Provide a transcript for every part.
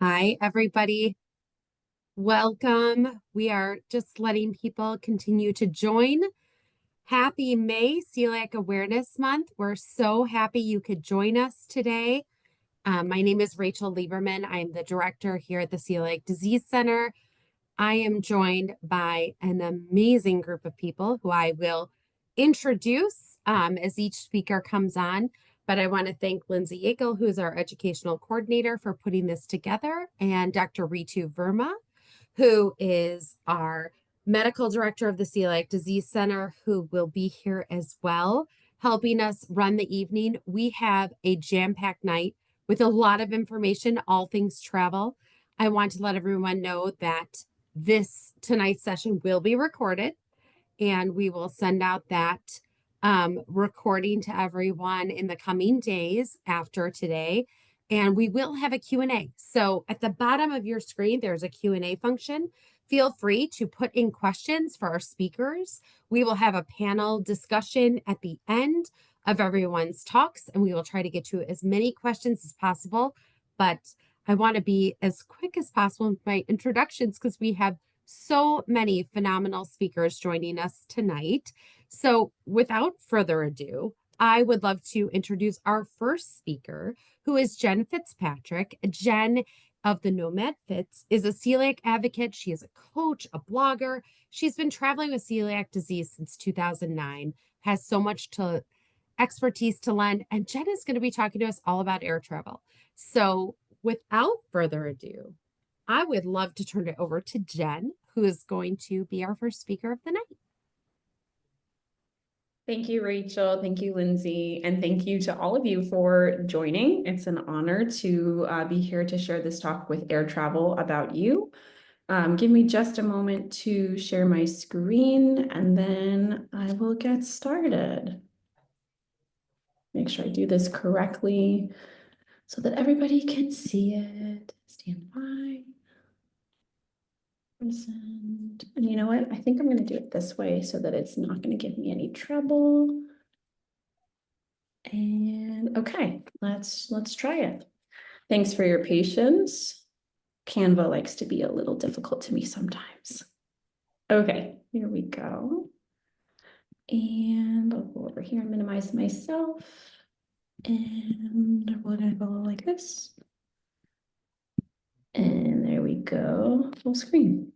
Hi, everybody. Welcome. We are just letting people continue to join. Happy May Celiac Awareness Month. We're so happy you could join us today. My name is Rachel Lieberman. I'm the director here at the Celiac Disease Center. I am joined by an amazing group of people who I will introduce as each speaker comes on. But I want to thank Lindsay Yackel, who is our educational coordinator, for putting this together, and Dr. Ritu Verma, who is our medical director of the Celiac Disease Center, who will be here as well, helping us run the evening. We have a jam-packed night with a lot of information, all things travel. I want to let everyone know that tonight's session will be recorded, and we will send out that recording to everyone in the coming days after today. And we will have a Q&A. So at the bottom of your screen, there's a Q&A function. Feel free to put in questions for our speakers. We will have a panel discussion at the end of everyone's talks, and we will try to get to as many questions as possible. But I want to be as quick as possible with my introductions because we have so many phenomenal speakers joining us tonight. So without further ado, I would love to introduce our first speaker, who is Jen Fitzpatrick. Jen of the Nomad Fits is a celiac advocate. She is a coach, a blogger. She's been traveling with celiac disease since 2009, has so much expertise to lend, and Jen is going to be talking to us all about air travel. So without further ado, I would love to turn it over to Jen, who is going to be our first speaker of the night. Thank you, Rachel. Thank you, Lindsay. And thank you to all of you for joining. It's an honor to be here to share this talk with Air Travel about you. Give me just a moment to share my screen, and then I will get started. Make sure I do this correctly so that everybody can see it. Stand by. And you know what? I think I'm going to do it this way so that it's not going to give me any trouble. And okay, let's try it. Thanks for your patience. Canva likes to be a little difficult to me sometimes. Okay, here we go. And I'll go over here and minimize myself. And we're gonna go like this. And there we go, full screen.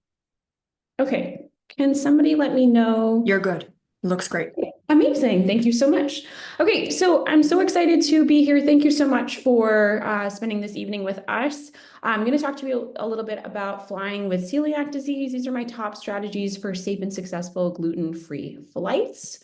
Okay, can somebody let me know? You're good. Looks great. Amazing. Thank you so much. Okay, so I'm so excited to be here. Thank you so much for spending this evening with us. I'm going to talk to you a little bit about flying with celiac disease. These are my top strategies for safe and successful gluten-free flights.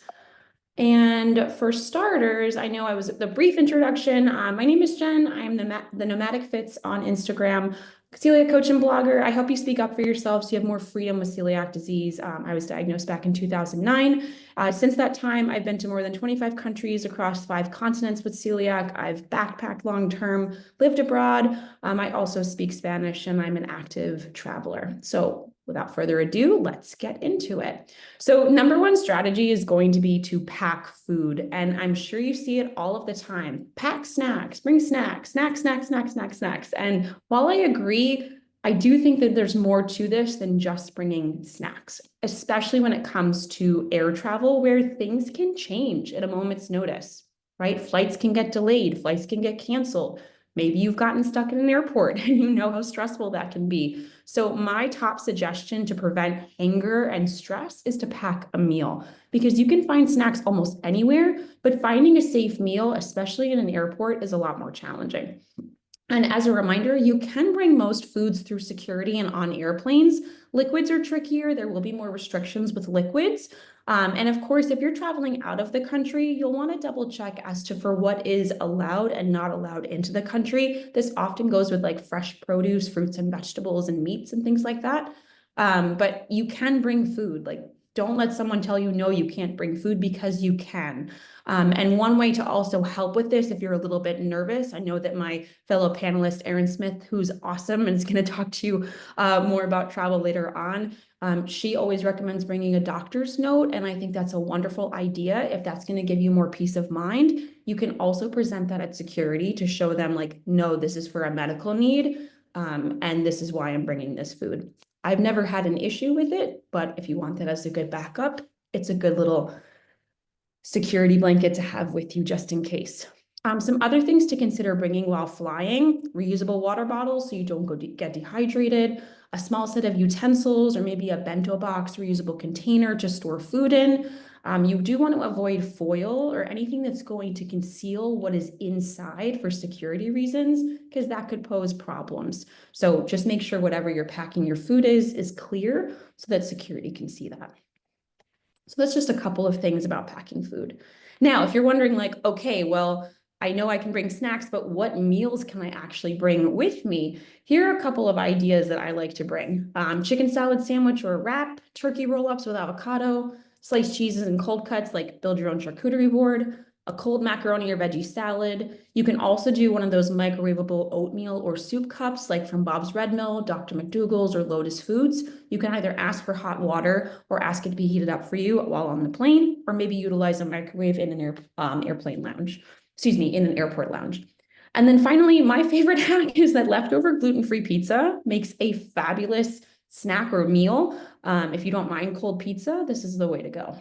And for starters, I know I was the brief introduction. My name is Jen. I'm the Nomadic Fits on Instagram, celiac coach and blogger. I help you speak up for yourself so you have more freedom with celiac disease. I was diagnosed back in 2009. Since that time, I've been to more than 25 countries across 5 continents with celiac. I've backpacked long-term, lived abroad. I also speak Spanish, and I'm an active traveler. So without further ado, let's get into it. So number one strategy is going to be to pack food. And I'm sure you see it all of the time. Pack snacks, bring snacks, snacks, snacks, snacks, snacks, snacks. And while I agree, I do think that there's more to this than just bringing snacks, especially when it comes to air travel, where things can change at a moment's notice, right? Flights can get delayed, flights can get canceled. Maybe you've gotten stuck in an airport and you know how stressful that can be. So my top suggestion to prevent anger and stress is to pack a meal, because you can find snacks almost anywhere, but finding a safe meal, especially in an airport, is a lot more challenging. And as a reminder, you can bring most foods through security and on airplanes. Liquids are trickier. There will be more restrictions with liquids. And of course, if you're traveling out of the country, you'll want to double check as to for what is allowed and not allowed into the country. This often goes with like fresh produce, fruits and vegetables and meats and things like that. But you can bring food. Like, don't let someone tell you, no, you can't bring food, because you can. And one way to also help with this, if you're a little bit nervous, I know that my fellow panelist, Erin Smith, who's awesome and is going to talk to you more about travel later on, she always recommends bringing a doctor's note. And I think that's a wonderful idea. If that's going to give you more peace of mind, you can also present that at security to show them like, no, this is for a medical need. And this is why I'm bringing this food. I've never had an issue with it, but if you want that as a good backup, it's a good little security blanket to have with you just in case. Some other things to consider bringing while flying: reusable water bottles so you don't get dehydrated, a small set of utensils, or maybe a bento box, reusable container to store food in. You do want to avoid foil or anything that's going to conceal what is inside for security reasons, because that could pose problems. So just make sure whatever you're packing your food is clear so that security can see that. So that's just a couple of things about packing food. Now, if you're wondering like, okay, well, I know I can bring snacks, but what meals can I actually bring with me? Here are a couple of ideas that I like to bring. Chicken salad sandwich or wrap, turkey roll-ups with avocado, sliced cheeses and cold cuts, like build your own charcuterie board, a cold macaroni or veggie salad. You can also do one of those microwavable oatmeal or soup cups, like from Bob's Red Mill, Dr. McDougall's, or Lotus Foods. You can either ask for hot water or ask it to be heated up for you while on the plane, or maybe utilize a microwave in an airplane lounge. Excuse me, in an airport lounge. And then finally, my favorite hack is that leftover gluten-free pizza makes a fabulous snack or meal. If you don't mind cold pizza, this is the way to go.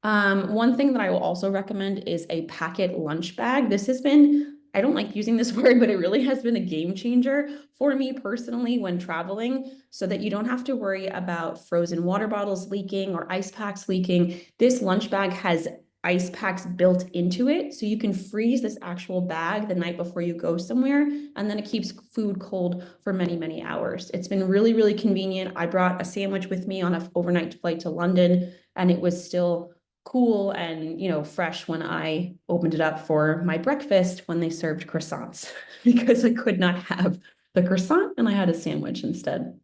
One thing that I will also recommend is a packet lunch bag. This has been, I don't like using this word, but it really has been a game changer for me personally when traveling, so that you don't have to worry about frozen water bottles leaking or ice packs leaking. This lunch bag has ice packs built into it, so you can freeze this actual bag the night before you go somewhere, and then it keeps food cold for many, many hours. It's been really, really convenient. I brought a sandwich with me on an overnight flight to London, and it was still cool and, you know, fresh when I opened it up for my breakfast when they served croissants, because I could not have the croissant and I had a sandwich instead.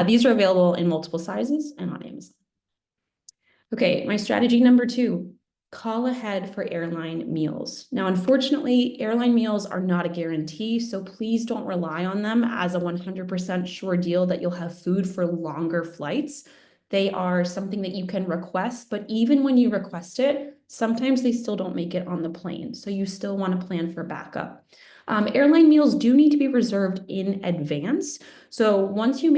These are available in multiple sizes and on Amazon. Okay, my strategy number 2, call ahead for airline meals. Now, unfortunately, airline meals are not a guarantee, so please don't rely on them as a 100% sure deal that you'll have food for longer flights. They are something that you can request, but even when you request it, sometimes they still don't make it on the plane. So you still want to plan for backup. Airline meals do need to be reserved in advance. So once you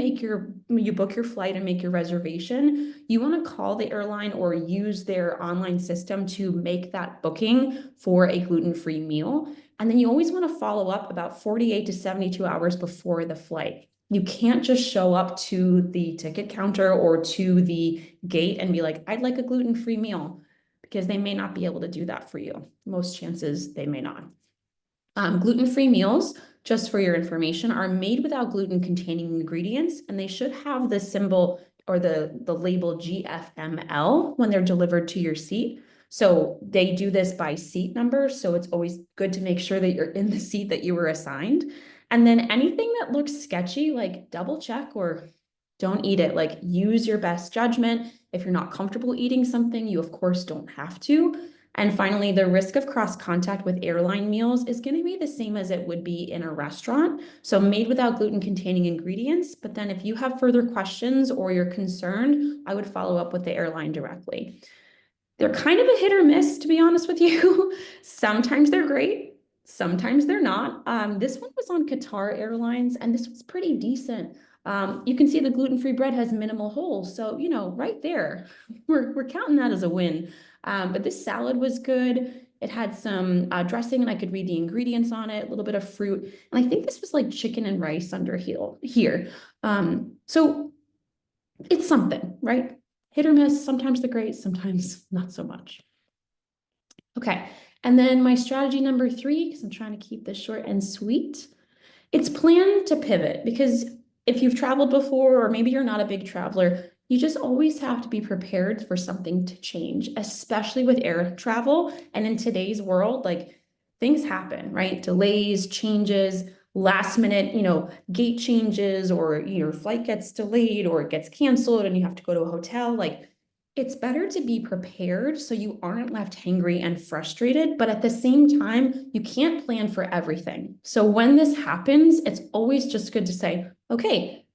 book your flight and make your reservation, you want to call the airline or use their online system to make that booking for a gluten-free meal. And then you always want to follow up about 48 to 72 hours before the flight. You can't just show up to the ticket counter or to the gate and be like, I'd like a gluten-free meal, because they may not be able to do that for you. Most chances they may not. Gluten-free meals, just for your information, are made without gluten-containing ingredients, and they should have the symbol or the label GFML when they're delivered to your seat. So they do this by seat number, so it's always good to make sure that you're in the seat that you were assigned. And then anything that looks sketchy, like double check or don't eat it. Like, use your best judgment. If you're not comfortable eating something, you of course don't have to. And finally, the risk of cross contact with airline meals is going to be the same as it would be in a restaurant. So made without gluten containing ingredients. But then if you have further questions or you're concerned, I would follow up with the airline directly. They're kind of a hit or miss, to be honest with you. Sometimes they're great, sometimes they're not. This one was on Qatar Airlines, and this was pretty decent. You can see the gluten-free bread has minimal holes, so, you know, right there, we're counting that as a win. But this salad was good. It had some dressing, and I could read the ingredients on it, a little bit of fruit. And I think this was like chicken and rice under here. So it's something, right? Hit or miss, sometimes they're great, sometimes not so much. Okay, and then my strategy number 3, because I'm trying to keep this short and sweet, it's plan to pivot, because if you've traveled before, or maybe you're not a big traveler, you just always have to be prepared for something to change, especially with air travel. And in today's world, like, things happen, right? Delays, changes, last minute, gate changes, or your flight gets delayed or it gets canceled and you have to go to a hotel. Like, it's better to be prepared so you aren't left hangry and frustrated, but at the same time, you can't plan for everything. So when this happens, it's always just good to say, okay,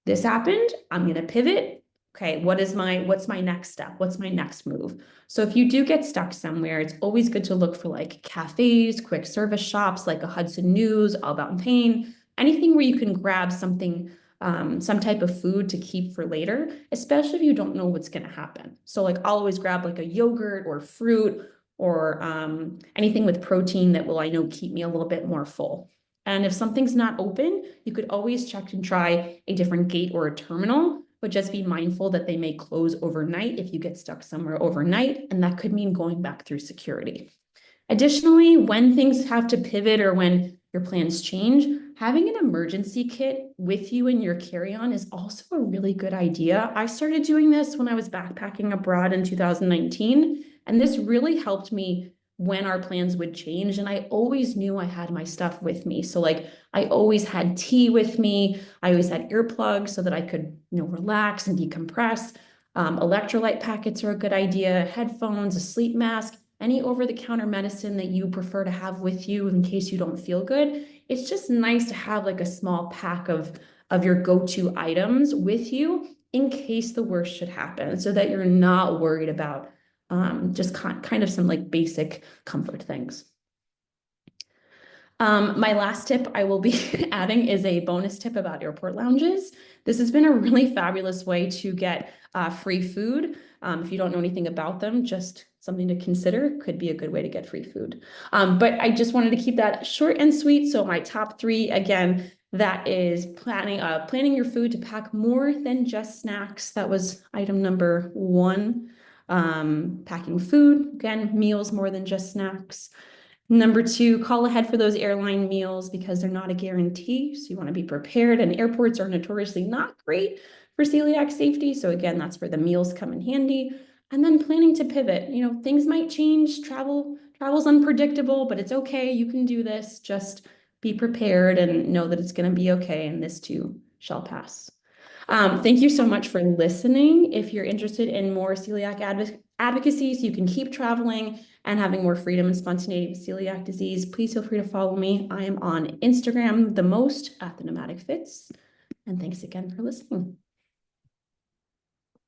this happened, I'm going to pivot. okay, what's my next step? What's my next move? So if you do get stuck somewhere, it's always good to look for like cafes, quick service shops, like a Hudson News, All About Pain, anything where you can grab something, some type of food to keep for later, especially if you don't know what's going to happen. So like I'll always grab like a yogurt or fruit or anything with protein that will, I know, keep me a little bit more full. And if something's not open, you could always check and try a different gate or a terminal, but just be mindful that they may close overnight if you get stuck somewhere overnight, and that could mean going back through security. Additionally, when things have to pivot or when your plans change, having an emergency kit with you in your carry-on is also a really good idea. I started doing this when I was backpacking abroad in 2019, and this really helped me when our plans would change. And I always knew I had my stuff with me. So like I always had tea with me. I always had earplugs so that I could, relax and decompress. Electrolyte packets are a good idea, headphones, a sleep mask, any over-the-counter medicine that you prefer to have with you in case you don't feel good. It's just nice to have like a small pack of your go-to items with you in case the worst should happen, so that you're not worried about just kind of some like basic comfort things. My last tip I will be adding is a bonus tip about airport lounges. This has been a really fabulous way to get free food. If you don't know anything about them, just something to consider. Could be a good way to get free food. But I just wanted to keep that short and sweet. So my top three, again, that is planning your food to pack more than just snacks. That was item number one. Packing food, again, meals more than just snacks. Number two, call ahead for those airline meals because they're not a guarantee. So you want to be prepared, and airports are notoriously not great for celiac safety. So again, that's where the meals come in handy. And then planning to pivot. Things might change. Travel's unpredictable, but it's okay. You can do this. Just be prepared and know that it's going to be okay. And this too shall pass. Thank you so much for listening. If you're interested in more celiac advocacy, so you can keep traveling and having more freedom and spontaneity with celiac disease, please feel free to follow me. I am on Instagram the most at the Nomadic Fits. And thanks again for listening.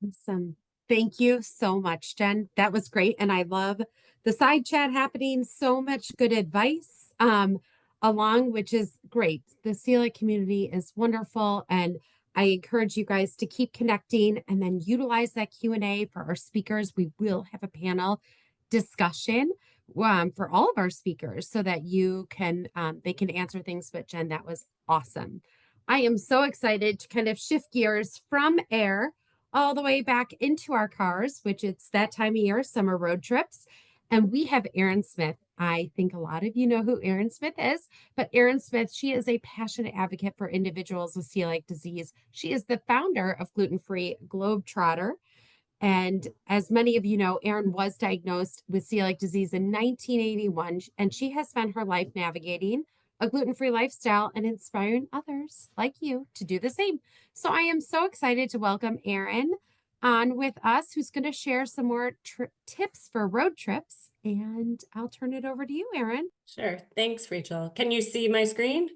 Awesome. Thank you so much, Jen. That was great. And I love the side chat happening. So much good advice along, which is great. The celiac community is wonderful. And I encourage you guys to keep connecting and then utilize that Q&A for our speakers. We will have a panel discussion for all of our speakers so that you can they can answer things. But Jen, that was awesome. I am so excited to kind of shift gears from air all the way back into our cars, which it's that time of year, summer road trips. And we have Erin Smith. I think a lot of you know who Erin Smith is, but Erin Smith, she is a passionate advocate for individuals with celiac disease. She is the founder of Gluten-Free Globetrotter. And as many of you know, Erin was diagnosed with celiac disease in 1981, and she has spent her life navigating a gluten-free lifestyle and inspiring others like you to do the same. So I am so excited to welcome Erin on with us, who's going to share some more tips for road trips. And I'll turn it over to you, Erin. Sure. Thanks, Rachel. Can you see my screen?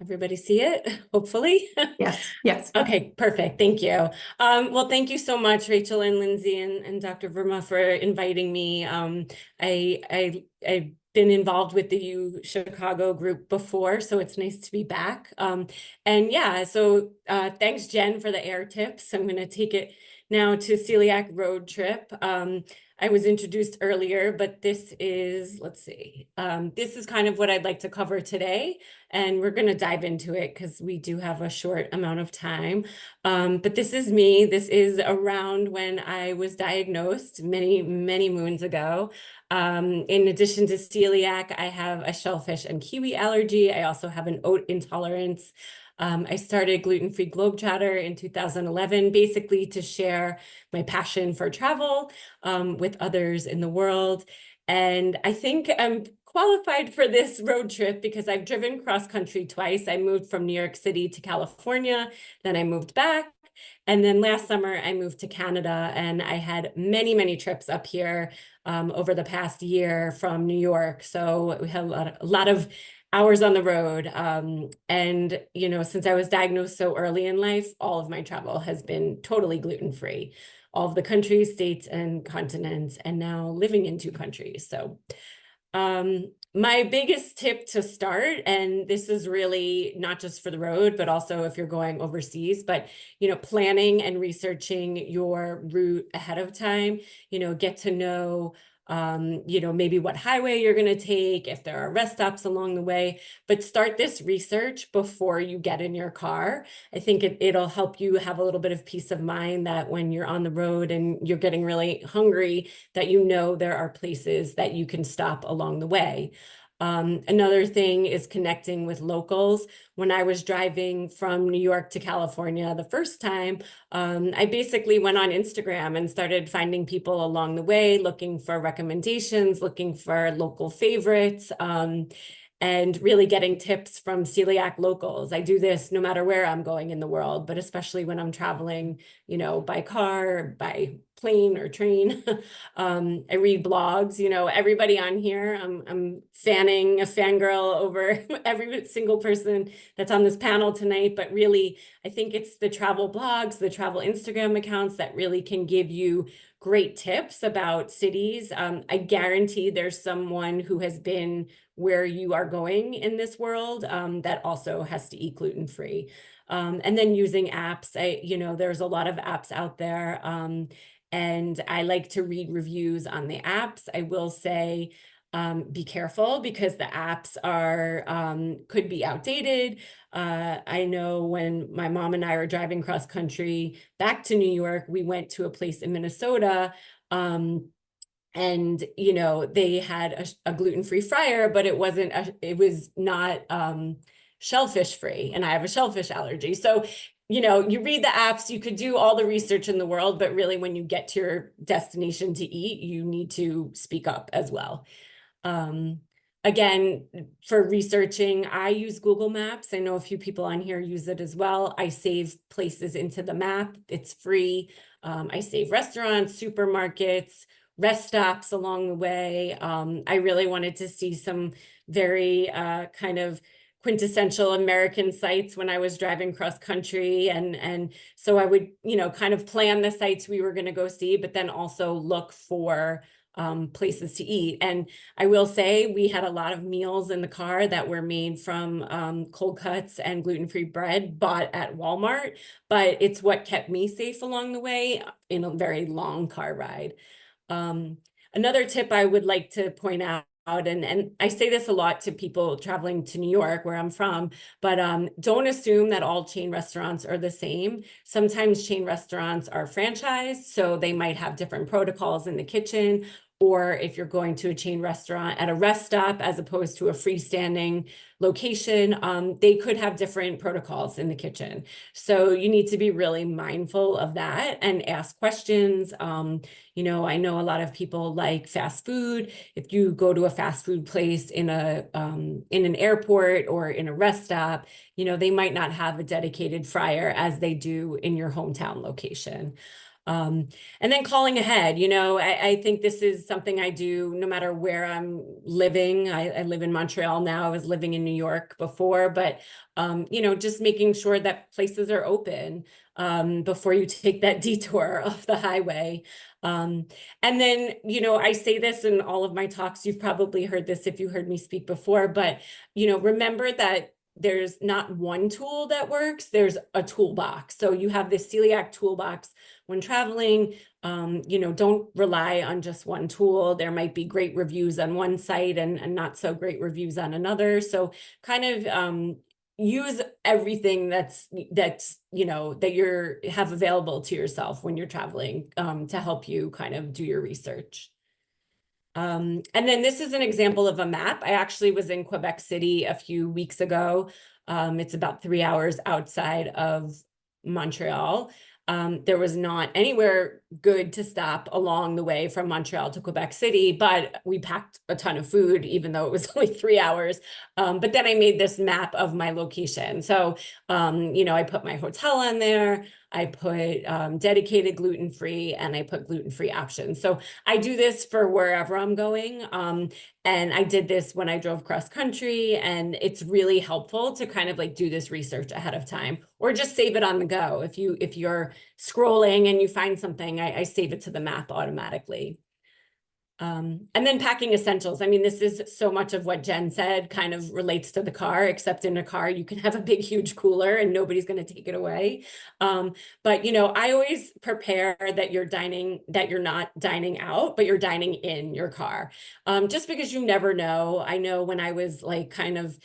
Everybody see it, hopefully? Yes, yes. Okay, perfect. Thank you. Well, thank you so much, Rachel and Lindsay and Dr. Verma, for inviting me. I've been involved with the U Chicago group before, so it's nice to be back. And yeah, so thanks, Jen, for the air tips. I'm going to take it now to celiac road trip. I was introduced earlier, but this is, let's see, this is kind of what I'd like to cover today. And we're going to dive into it because we do have a short amount of time. But this is me. This is around when I was diagnosed many, many moons ago. In addition to celiac, I have a shellfish and kiwi allergy. I also have an oat intolerance. I started Gluten-Free Globetrotter in 2011, basically to share my passion for travel with others in the world. And I think I'm qualified for this road trip because I've driven cross country twice. I moved from New York City to California, then I moved back. And then last summer I moved to Canada, and I had many, many trips up here over the past year from New York. So we had a lot of hours on the road. And, you know, since I was diagnosed so early in life, all of my travel has been totally gluten-free. All of the countries, states, and continents, and now living in 2 countries. So my biggest tip to start, and this is really not just for the road, but also if you're going overseas, but, you know, planning and researching your route ahead of time, you know, get to know, you know, maybe what highway you're going to take, if there are rest stops along the way, but start this research before you get in your car. I think it'll help you have a little bit of peace of mind that when you're on the road and you're getting really hungry, that you know there are places that you can stop along the way. Another thing is connecting with locals. When I was driving from New York to California the first time, I basically went on Instagram and started finding people along the way, looking for recommendations, looking for local favorites, and really getting tips from celiac locals. I do this no matter where I'm going in the world, but especially when I'm traveling, you know, by car, by plane or train. I read blogs, you know, everybody on here. I'm fanning a fangirl over every single person that's on this panel tonight, but really, I think it's the travel blogs, the travel Instagram accounts that really can give you great tips about cities. I guarantee there's someone who has been where you are going in this world that also has to eat gluten-free. And then using apps, you know, there's a lot of apps out there. And I like to read reviews on the apps. I will say, be careful because the apps could be outdated. I know when my mom and I were driving cross country back to New York, we went to a place in Minnesota, and, you know, they had a gluten-free fryer, but it was not shellfish free, and I have a shellfish allergy. So, you know, you read the apps, you could do all the research in the world, but really when you get to your destination to eat, you need to speak up as well. Again, for researching, I use Google Maps. I know a few people on here use it as well. I save places into the map. It's free. I save restaurants, supermarkets, rest stops along the way. I really wanted to see some very kind of quintessential American sites when I was driving cross country. And so I would, you know, kind of plan the sites we were going to go see, but then also look for places to eat. And I will say we had a lot of meals in the car that were made from cold cuts and gluten-free bread bought at Walmart, but it's what kept me safe along the way in a very long car ride. Another tip I would like to point out, and I say this a lot to people traveling to New York, where I'm from, but don't assume that all chain restaurants are the same. Sometimes chain restaurants are franchised, so they might have different protocols in the kitchen. Or if you're going to a chain restaurant at a rest stop as opposed to a freestanding location, they could have different protocols in the kitchen. So you need to be really mindful of that and ask questions. You know, I know a lot of people like fast food. If you go to a fast food place in an airport or in a rest stop, you know, they might not have a dedicated fryer as they do in your hometown location. And then calling ahead, you know, I think this is something I do no matter where I'm living. I live in Montreal now. I was living in New York before, but, you know, just making sure that places are open before you take that detour off the highway. And then, you know, I say this in all of my talks. You've probably heard this if you heard me speak before, but, you know, remember that there's not one tool that works, there's a toolbox. So you have this celiac toolbox when traveling. You know, don't rely on just one tool. There might be great reviews on one site and not so great reviews on another. So kind of use everything that's you know that you have available to yourself when you're traveling to help you kind of do your research. And then this is an example of a map. I actually was in Quebec City a few weeks ago. It's about 3 hours outside of Montreal. There was not anywhere good to stop along the way from Montreal to Quebec City, but we packed a ton of food, even though it was only 3 hours. But then I made this map of my location. So, you know, I put my hotel on there. I put dedicated gluten-free, and I put gluten-free options. So I do this for wherever I'm going. And I did this when I drove cross country, and it's really helpful to kind of like do this research ahead of time, or just save it on the go. If you're scrolling and you find something, I save it to the map automatically. And then packing essentials. I mean, this is so much of what Jen said kind of relates to the car, except in a car, you can have a big, huge cooler and nobody's going to take it away. But, you know, I always prepare that you're not dining out, but you're dining in your car. Just because you never know. I know when I was like kind of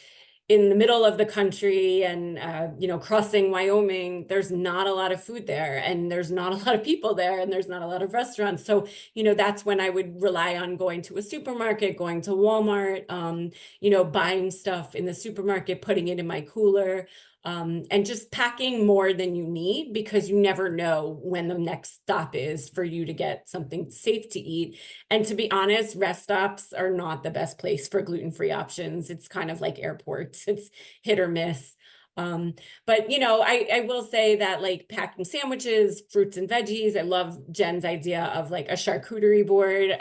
in the middle of the country and, you know, crossing Wyoming, there's not a lot of food there, and there's not a lot of people there, and there's not a lot of restaurants. So, you know, that's when I would rely on going to a supermarket, going to Walmart, you know, buying stuff in the supermarket, putting it in my cooler. And just packing more than you need, because you never know when the next stop is for you to get something safe to eat. And to be honest, rest stops are not the best place for gluten-free options. It's kind of like airports. It's hit or miss. But you know, I will say that like packing sandwiches, fruits and veggies, I love Jen's idea of like a charcuterie board.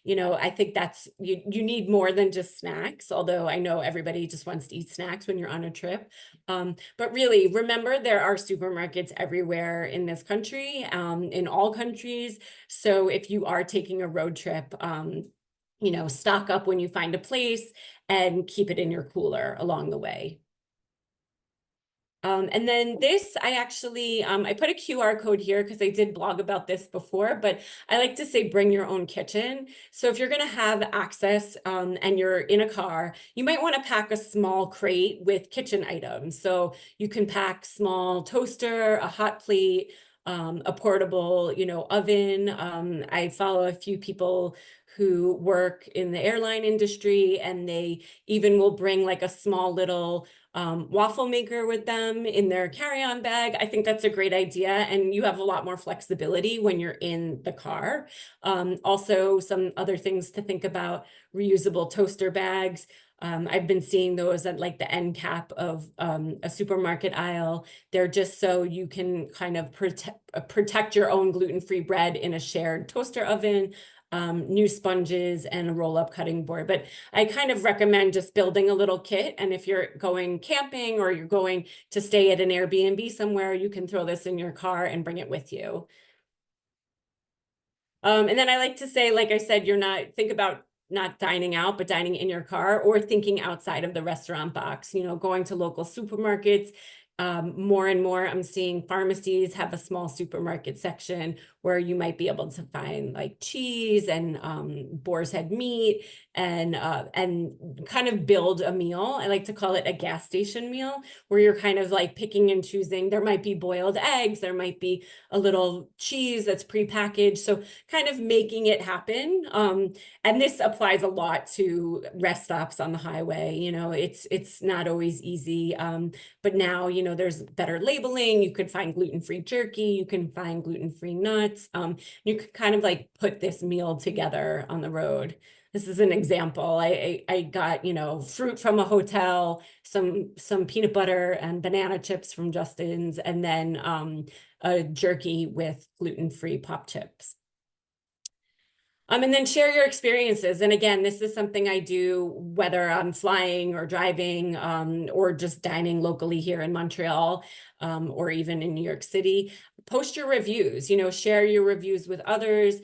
You know, I think that's, you need more than just snacks, although I know everybody just wants to eat snacks when you're on a trip. But really, remember, there are supermarkets everywhere in this country, in all countries. So if you are taking a road trip, you know, stock up when you find a place and keep it in your cooler along the way. And then this, I actually, I put a QR code here because I did blog about this before, but I like to say bring your own kitchen. So if you're going to have access and you're in a car, you might want to pack a small crate with kitchen items. So you can pack small toaster, a hot plate, a portable, you know, oven. I follow a few people who work in the airline industry, and they even will bring like a small little waffle maker with them in their carry-on bag. I think that's a great idea, and you have a lot more flexibility when you're in the car. Also, some other things to think about: reusable toaster bags. I've been seeing those at like the end cap of a supermarket aisle. They're just so you can kind of protect your own gluten-free bread in a shared toaster oven. New sponges and a roll-up cutting board. But I kind of recommend just building a little kit. And if you're going camping or you're going to stay at an Airbnb somewhere, you can throw this in your car and bring it with you. And then I like to say, like I said, think about not dining out, but dining in your car, or thinking outside of the restaurant box, you know, going to local supermarkets. More and more, I'm seeing pharmacies have a small supermarket section where you might be able to find like cheese and boar's head meat, and kind of build a meal. I like to call it a gas station meal, where you're kind of like picking and choosing. There might be boiled eggs, there might be a little cheese that's prepackaged. So kind of making it happen. And this applies a lot to rest stops on the highway. You know, it's not always easy. But now, you know, there's better labeling. You could find gluten-free jerky. You can find gluten-free nuts. You could kind of like put this meal together on the road. This is an example. I got, you know, fruit from a hotel, some peanut butter and banana chips from Justin's, and then a jerky with gluten-free pop chips. And then share your experiences. And again, this is something I do whether I'm flying or driving, or just dining locally here in Montreal, or even in New York City. Post your reviews, you know, share your reviews with others,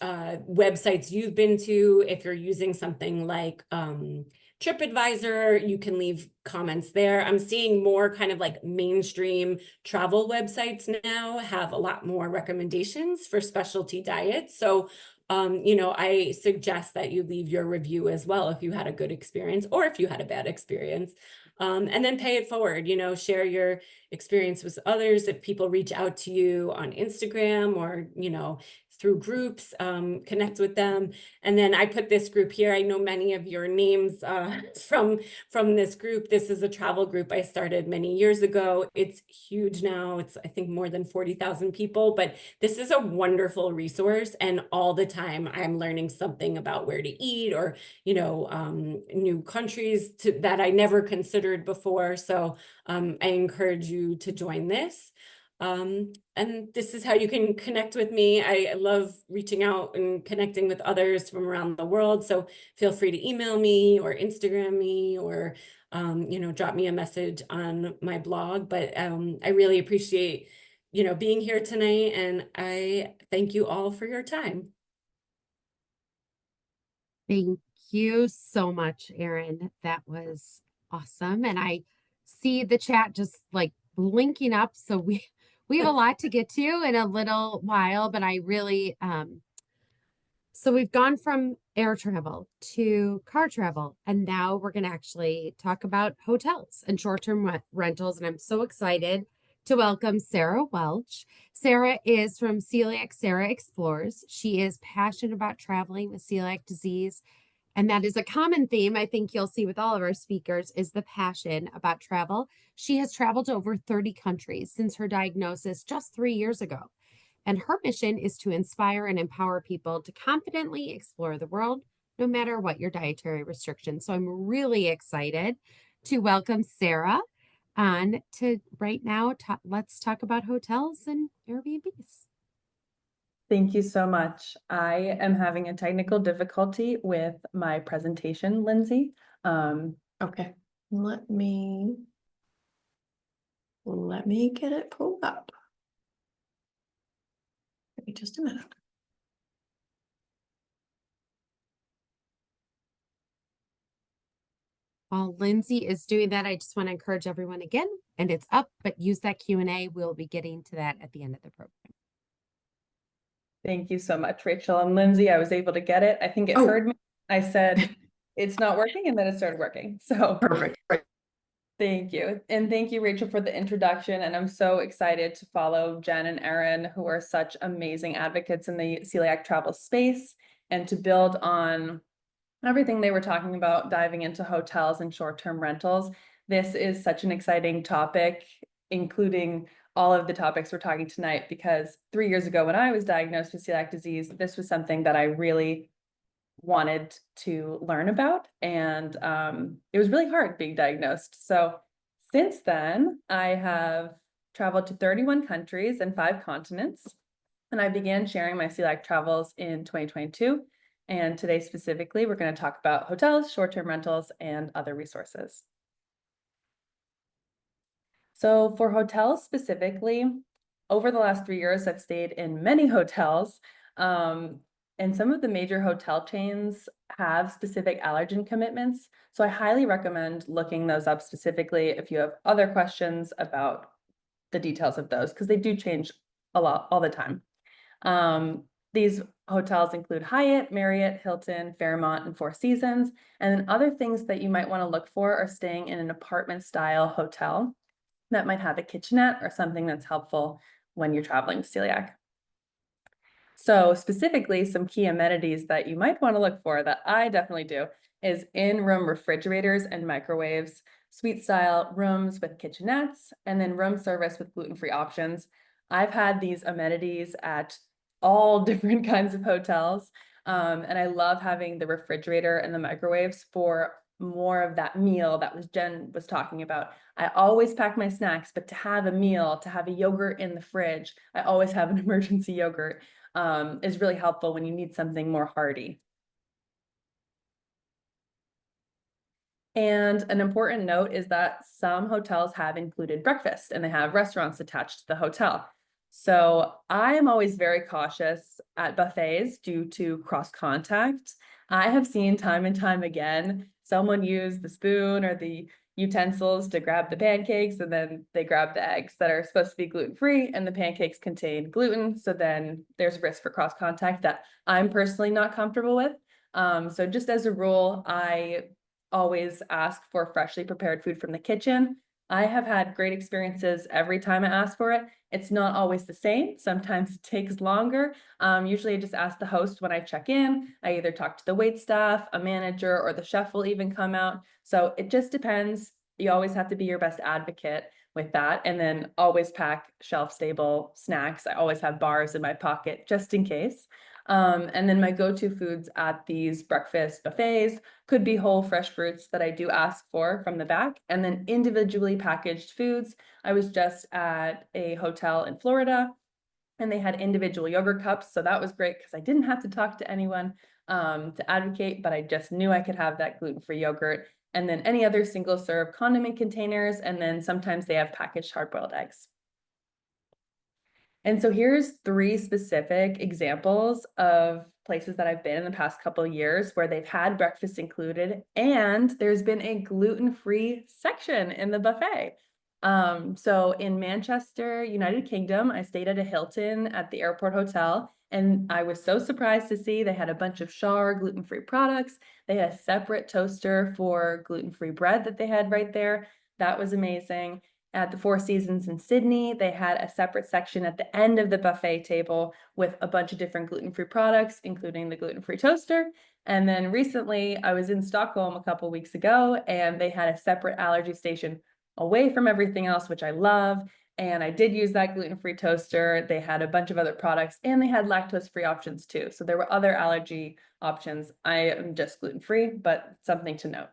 websites you've been to. If you're using something like TripAdvisor, you can leave comments there. I'm seeing more kind of like mainstream travel websites now have a lot more recommendations for specialty diets. So you know, I suggest that you leave your review as well if you had a good experience or if you had a bad experience. And then pay it forward, you know, share your experience with others. If people reach out to you on Instagram or, you know, through groups, connect with them. And then I put this group here. I know many of your names from this group. This is a travel group I started many years ago. It's huge now. It's, I think, more than 40,000 people, but this is a wonderful resource. And all the time I'm learning something about where to eat, or, you know, new countries that I never considered before. So I encourage you to join this. And this is how you can connect with me. I love reaching out and connecting with others from around the world. So feel free to email me or Instagram me or, drop me a message on my blog. But I really appreciate, being here tonight. And I thank you all for your time. Thank you so much, Erin. That was awesome. And I see the chat just like blinking up. So we have a lot to get to in a little while, but I really so we've gone from air travel to car travel, and now we're going to actually talk about hotels and short-term rentals. And I'm so excited to welcome Sarah Welch. Sarah is from Celiac. Sarah Explores. She is passionate about traveling with celiac disease. And that is a common theme I think you'll see with all of our speakers is the passion about travel. She has traveled to over 30 countries since her diagnosis just 3 years ago. And her mission is to inspire and empower people to confidently explore the world, no matter what your dietary restrictions. So I'm really excited to welcome Sarah on to right now. Let's talk about hotels and Airbnbs. Thank you so much. I am having a technical difficulty with my presentation, Lindsay. Okay, let me get it pulled up. Give me just a minute. While Lindsay is doing that, I just want to encourage everyone again, and it's up, but use that Q&A. We'll be getting to that at the end of the program. Thank you so much, Rachel. And Lindsay, I was able to get it. I think it heard me. I said, it's not working, and then it started working. So Perfect. Right. thank you. And thank you, Rachel, for the introduction. And I'm so excited to follow Jen and Erin, who are such amazing advocates in the celiac travel space, and to build on everything they were talking about, diving into hotels and short-term rentals. This is such an exciting topic, including all of the topics we're talking tonight, because 3 years ago when I was diagnosed with celiac disease, this was something that I really wanted to learn about. And it was really hard being diagnosed. So since then, I have traveled to 31 countries and 5 continents. And I began sharing my celiac travels in 2022. And today specifically, we're going to talk about hotels, short-term rentals, and other resources. So for hotels specifically, over the last 3 years, I've stayed in many hotels. And some of the major hotel chains have specific allergen commitments. So I highly recommend looking those up specifically if you have other questions about the details of those, because they do change a lot all the time. These hotels include Hyatt, Marriott, Hilton, Fairmont, and Four Seasons. And then other things that you might want to look for are staying in an apartment style hotel that might have a kitchenette or something that's helpful when you're traveling with celiac. So specifically, some key amenities that you might want to look for that I definitely do is in-room refrigerators and microwaves, suite style rooms with kitchenettes, and then room service with gluten-free options. I've had these amenities at all different kinds of hotels. And I love having the refrigerator and the microwaves for more of that meal that Jen was talking about. I always pack my snacks, but to have a meal, to have a yogurt in the fridge, I always have an emergency yogurt, is really helpful when you need something more hearty. And an important note is that some hotels have included breakfast and they have restaurants attached to the hotel. So I am always very cautious at buffets due to cross contact. I have seen time and time again, someone use the spoon or the utensils to grab the pancakes, and then they grab the eggs that are supposed to be gluten-free, and the pancakes contain gluten. So then there's risk for cross contact that I'm personally not comfortable with. So just as a rule, I always ask for freshly prepared food from the kitchen. I have had great experiences every time I ask for it. It's not always the same. Sometimes it takes longer. Usually I just ask the host when I check in. I either talk to the wait staff, a manager, or the chef will even come out. So it just depends. You always have to be your best advocate with that. And then always pack shelf stable snacks. I always have bars in my pocket just in case. And then my go-to foods at these breakfast buffets could be whole fresh fruits that I do ask for from the back, and then individually packaged foods. I was just at a hotel in Florida and they had individual yogurt cups. So that was great because I didn't have to talk to anyone to advocate, but I just knew I could have that gluten-free yogurt. And then any other single serve condiment containers. And then sometimes they have packaged hard-boiled eggs. And so here's 3 specific examples of places that I've been in the past couple of years where they've had breakfast included and there's been a gluten-free section in the buffet. So in Manchester, United Kingdom, I stayed at a Hilton at the airport hotel, and I was so surprised to see they had a bunch of Shar gluten-free products. They had a separate toaster for gluten-free bread that they had right there. That was amazing. At the Four Seasons in Sydney, they had a separate section at the end of the buffet table with a bunch of different gluten-free products, including the gluten-free toaster. And then recently, I was in Stockholm a couple weeks ago, and they had a separate allergy station away from everything else, which I love. And I did use that gluten-free toaster. They had a bunch of other products, and they had lactose-free options too. So there were other allergy options. I am just gluten-free, but something to note.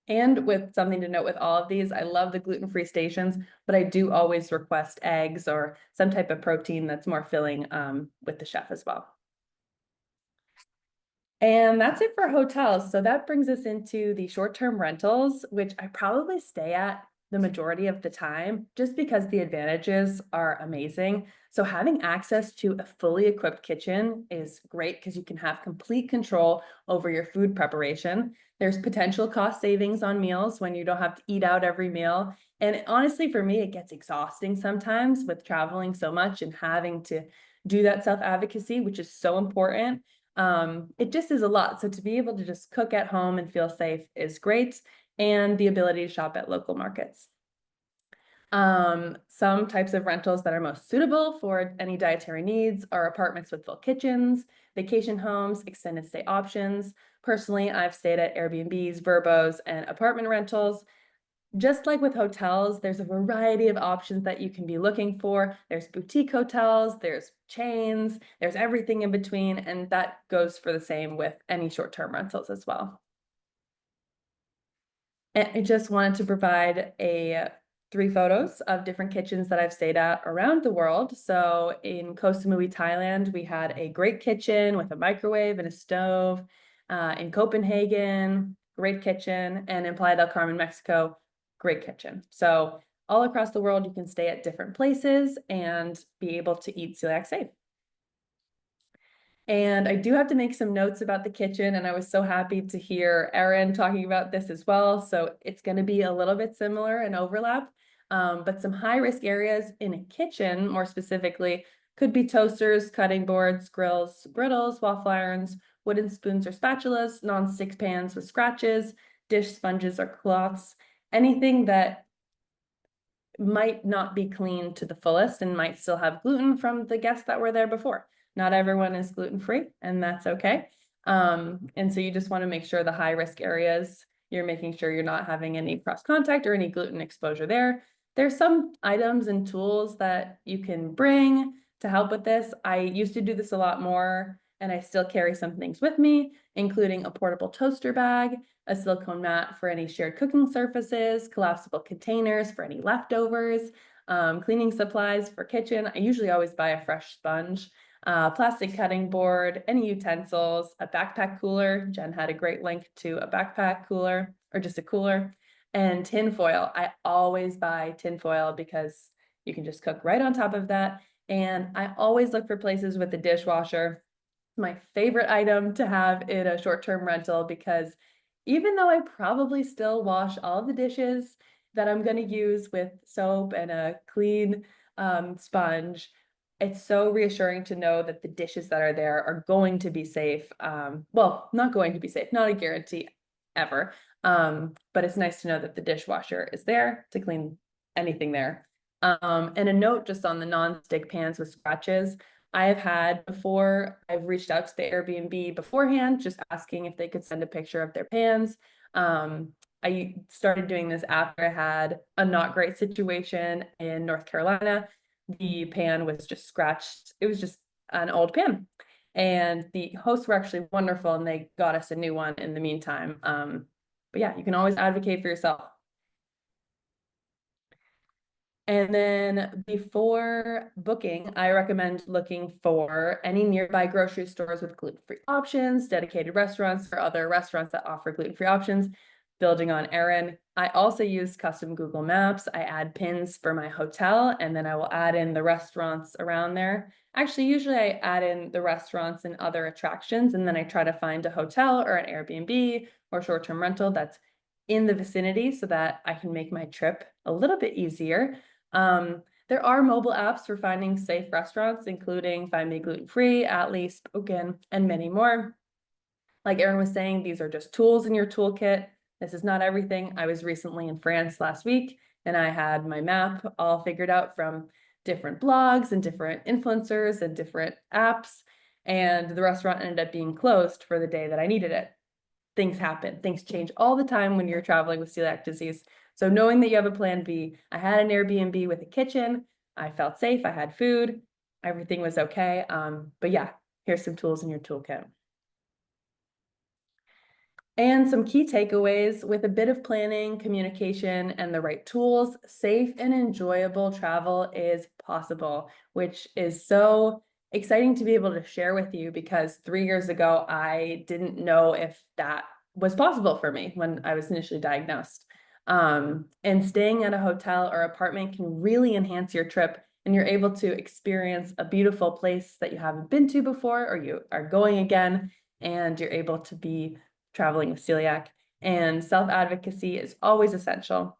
And with something to note with all of these, I love the gluten-free stations, but I do always request eggs or some type of protein that's more filling with the chef as well. And that's it for hotels. So that brings us into the short-term rentals, which I probably stay at the majority of the time, just because the advantages are amazing. So having access to a fully equipped kitchen is great because you can have complete control over your food preparation. There's potential cost savings on meals when you don't have to eat out every meal. And honestly, for me, it gets exhausting sometimes with traveling so much and having to do that self-advocacy, which is so important. It just is a lot. So to be able to just cook at home and feel safe is great, and the ability to shop at local markets. Some types of rentals that are most suitable for any dietary needs are apartments with full kitchens, vacation homes, extended stay options. Personally, I've stayed at Airbnbs, Verbos, and apartment rentals. Just like with hotels, there's a variety of options that you can be looking for. There's boutique hotels, there's chains, there's everything in between, and that goes for the same with any short-term rentals as well. And I just wanted to provide 3 photos of different kitchens that I've stayed at around the world. So in Koh Samui, Thailand, we had a great kitchen with a microwave and a stove. In Copenhagen, great kitchen, and in Playa del Carmen, Mexico, great kitchen. So all across the world, you can stay at different places and be able to eat celiac safe. And I do have to make some notes about the kitchen, and I was so happy to hear Erin talking about this as well. So it's going to be a little bit similar and overlap, but some high-risk areas in a kitchen, more specifically, could be toasters, cutting boards, grills, griddles, waffle irons, wooden spoons or spatulas, non-stick pans with scratches, dish sponges or cloths, anything that might not be clean to the fullest and might still have gluten from the guests that were there before. Not everyone is gluten-free, and that's okay. And so you just want to make sure the high-risk areas, you're making sure you're not having any cross-contact or any gluten exposure there. There's some items and tools that you can bring to help with this. I used to do this a lot more, and I still carry some things with me, including a portable toaster bag, a silicone mat for any shared cooking surfaces, collapsible containers for any leftovers, cleaning supplies for kitchen. I usually always buy a fresh sponge, plastic cutting board, any utensils, a backpack cooler. Jen had a great link to a backpack cooler or just a cooler, and tin foil. I always buy tin foil because you can just cook right on top of that. And I always look for places with a dishwasher. My favorite item to have in a short-term rental, because even though I probably still wash all the dishes that I'm going to use with soap and a clean sponge, it's so reassuring to know that the dishes that are there are going to be safe. Well, not going to be safe, not a guarantee ever. But it's nice to know that the dishwasher is there to clean anything there. And a note just on the non-stick pans with scratches. I have had before, I've reached out to the Airbnb beforehand, just asking if they could send a picture of their pans. I started doing this after I had a not great situation in North Carolina. The pan was just scratched. It was just an old pan. And the hosts were actually wonderful, and they got us a new one in the meantime. But yeah, you can always advocate for yourself. And then before booking, I recommend looking for any nearby grocery stores with gluten-free options, dedicated restaurants, or other restaurants that offer gluten-free options. Building on Erin, I also use custom Google Maps. I add pins for my hotel, and then I will add in the restaurants around there. Actually, usually I add in the restaurants and other attractions, and then I try to find a hotel or an Airbnb or short-term rental that's in the vicinity so that I can make my trip a little bit easier. There are mobile apps for finding safe restaurants, including Find Me Gluten Free, Atlee, Spoken, and many more. Like Erin was saying, these are just tools in your toolkit. This is not everything. I was recently in France last week, and I had my map all figured out from different blogs and different influencers and different apps. And the restaurant ended up being closed for the day that I needed it. Things happen. Things change all the time when you're traveling with celiac disease. So knowing that you have a plan B, I had an Airbnb with a kitchen. I felt safe. I had food. Everything was okay. But yeah, here's some tools in your toolkit. And some key takeaways: with a bit of planning, communication, and the right tools, safe and enjoyable travel is possible, which is so exciting to be able to share with you, because 3 years ago, I didn't know if that was possible for me when I was initially diagnosed. And staying at a hotel or apartment can really enhance your trip, and you're able to experience a beautiful place that you haven't been to before, or you are going again, and you're able to be traveling with celiac. And self-advocacy is always essential.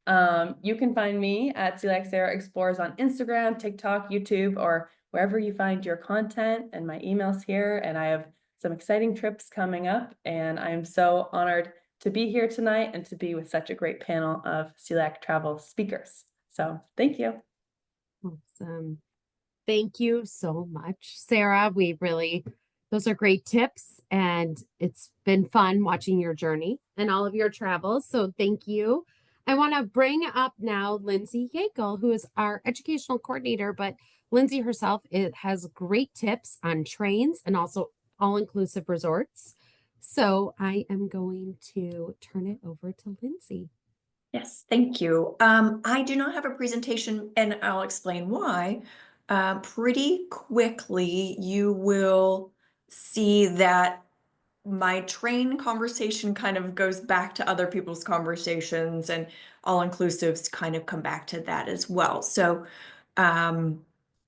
You can find me at Celiac Sarah Explores on Instagram, TikTok, YouTube, or wherever you find your content, and my email's here. And I have some exciting trips coming up, and I'm so honored to be here tonight and to be with such a great panel of celiac travel speakers. So thank you. Awesome. Thank you so much, Sarah. Those are great tips, and it's been fun watching your journey and all of your travels. So thank you. I want to bring up now Lindsay Yakel, who is our educational coordinator, but Lindsay herself has great tips on trains and also all-inclusive resorts. So I am going to turn it over to Lindsay. Yes, thank you. I do not have a presentation, and I'll explain why. Pretty quickly, you will see that my train conversation kind of goes back to other people's conversations, and all-inclusives kind of come back to that as well. So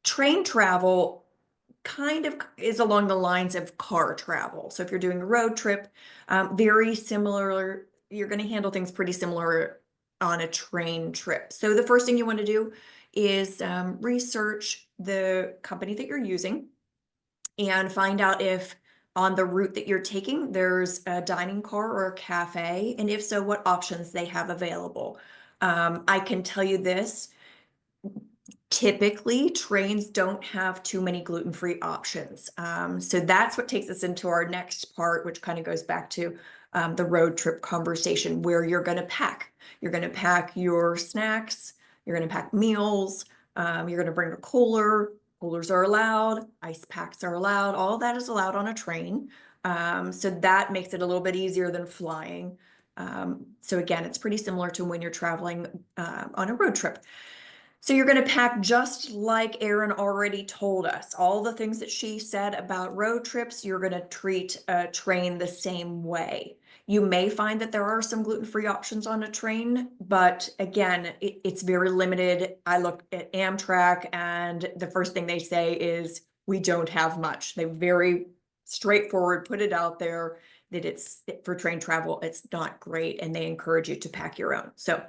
train travel kind of is along the lines of car travel. So if you're doing a road trip, very similar, you're going to handle things pretty similar on a train trip. So the first thing you want to do is research the company that you're using and find out if on the route that you're taking, there's a dining car or a cafe, and if so, what options they have available. I can tell you this. Typically, trains don't have too many gluten-free options. So that's what takes us into our next part, which kind of goes back to the road trip conversation, where you're going to pack. You're going to pack your snacks, you're going to pack meals, you're going to bring a cooler. Coolers are allowed, ice packs are allowed, all that is allowed on a train. So that makes it a little bit easier than flying. So again, it's pretty similar to when you're traveling on a road trip. So you're going to pack just like Erin already told us. All the things that she said about road trips, you're going to treat a train the same way. You may find that there are some gluten-free options on a train, but again, it's very limited. I looked at Amtrak, and the first thing they say is, we don't have much. They're very straightforward, put it out there that it's for train travel, it's not great, and they encourage you to pack your own. So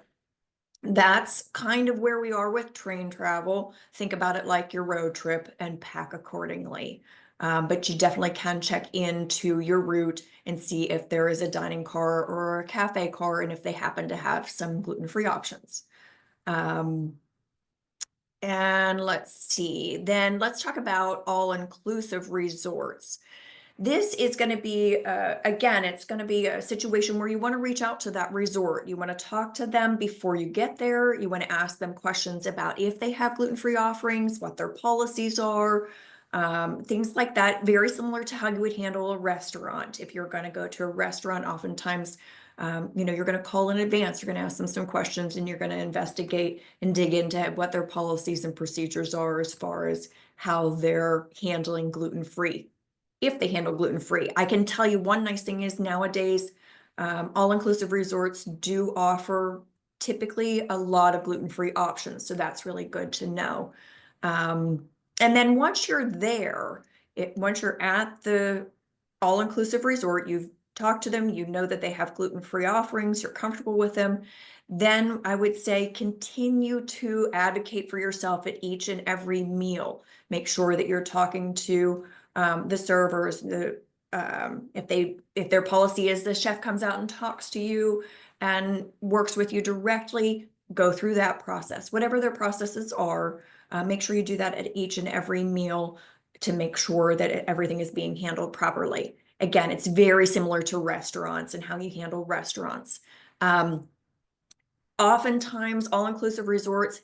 that's kind of where we are with train travel. Think about it like your road trip and pack accordingly. But you definitely can check into your route and see if there is a dining car or a cafe car, and if they happen to have some gluten-free options. And let's see, then let's talk about all-inclusive resorts. This is going to be, again, it's going to be a situation where you want to reach out to that resort. You want to talk to them before you get there. You want to ask them questions about if they have gluten-free offerings, what their policies are. things like that, very similar to how you would handle a restaurant. If you're going to go to a restaurant, oftentimes, you're going to call in advance, you're going to ask them some questions, and you're going to investigate and dig into what their policies and procedures are as far as how they're handling gluten-free. If they handle gluten-free, I can tell you one nice thing is nowadays, all-inclusive resorts do offer typically a lot of gluten-free options. So that's really good to know. And then once you're there, once you're at the all-inclusive resort, you've talked to them, you know that they have gluten-free offerings, you're comfortable with them, then I would say continue to advocate for yourself at each and every meal. Make sure that you're talking to the servers, if their policy is the chef comes out and talks to you and works with you directly, go through that process. Whatever their processes are, make sure you do that at each and every meal to make sure that everything is being handled properly. Again, it's very similar to restaurants and how you handle restaurants. Oftentimes, all-inclusive resorts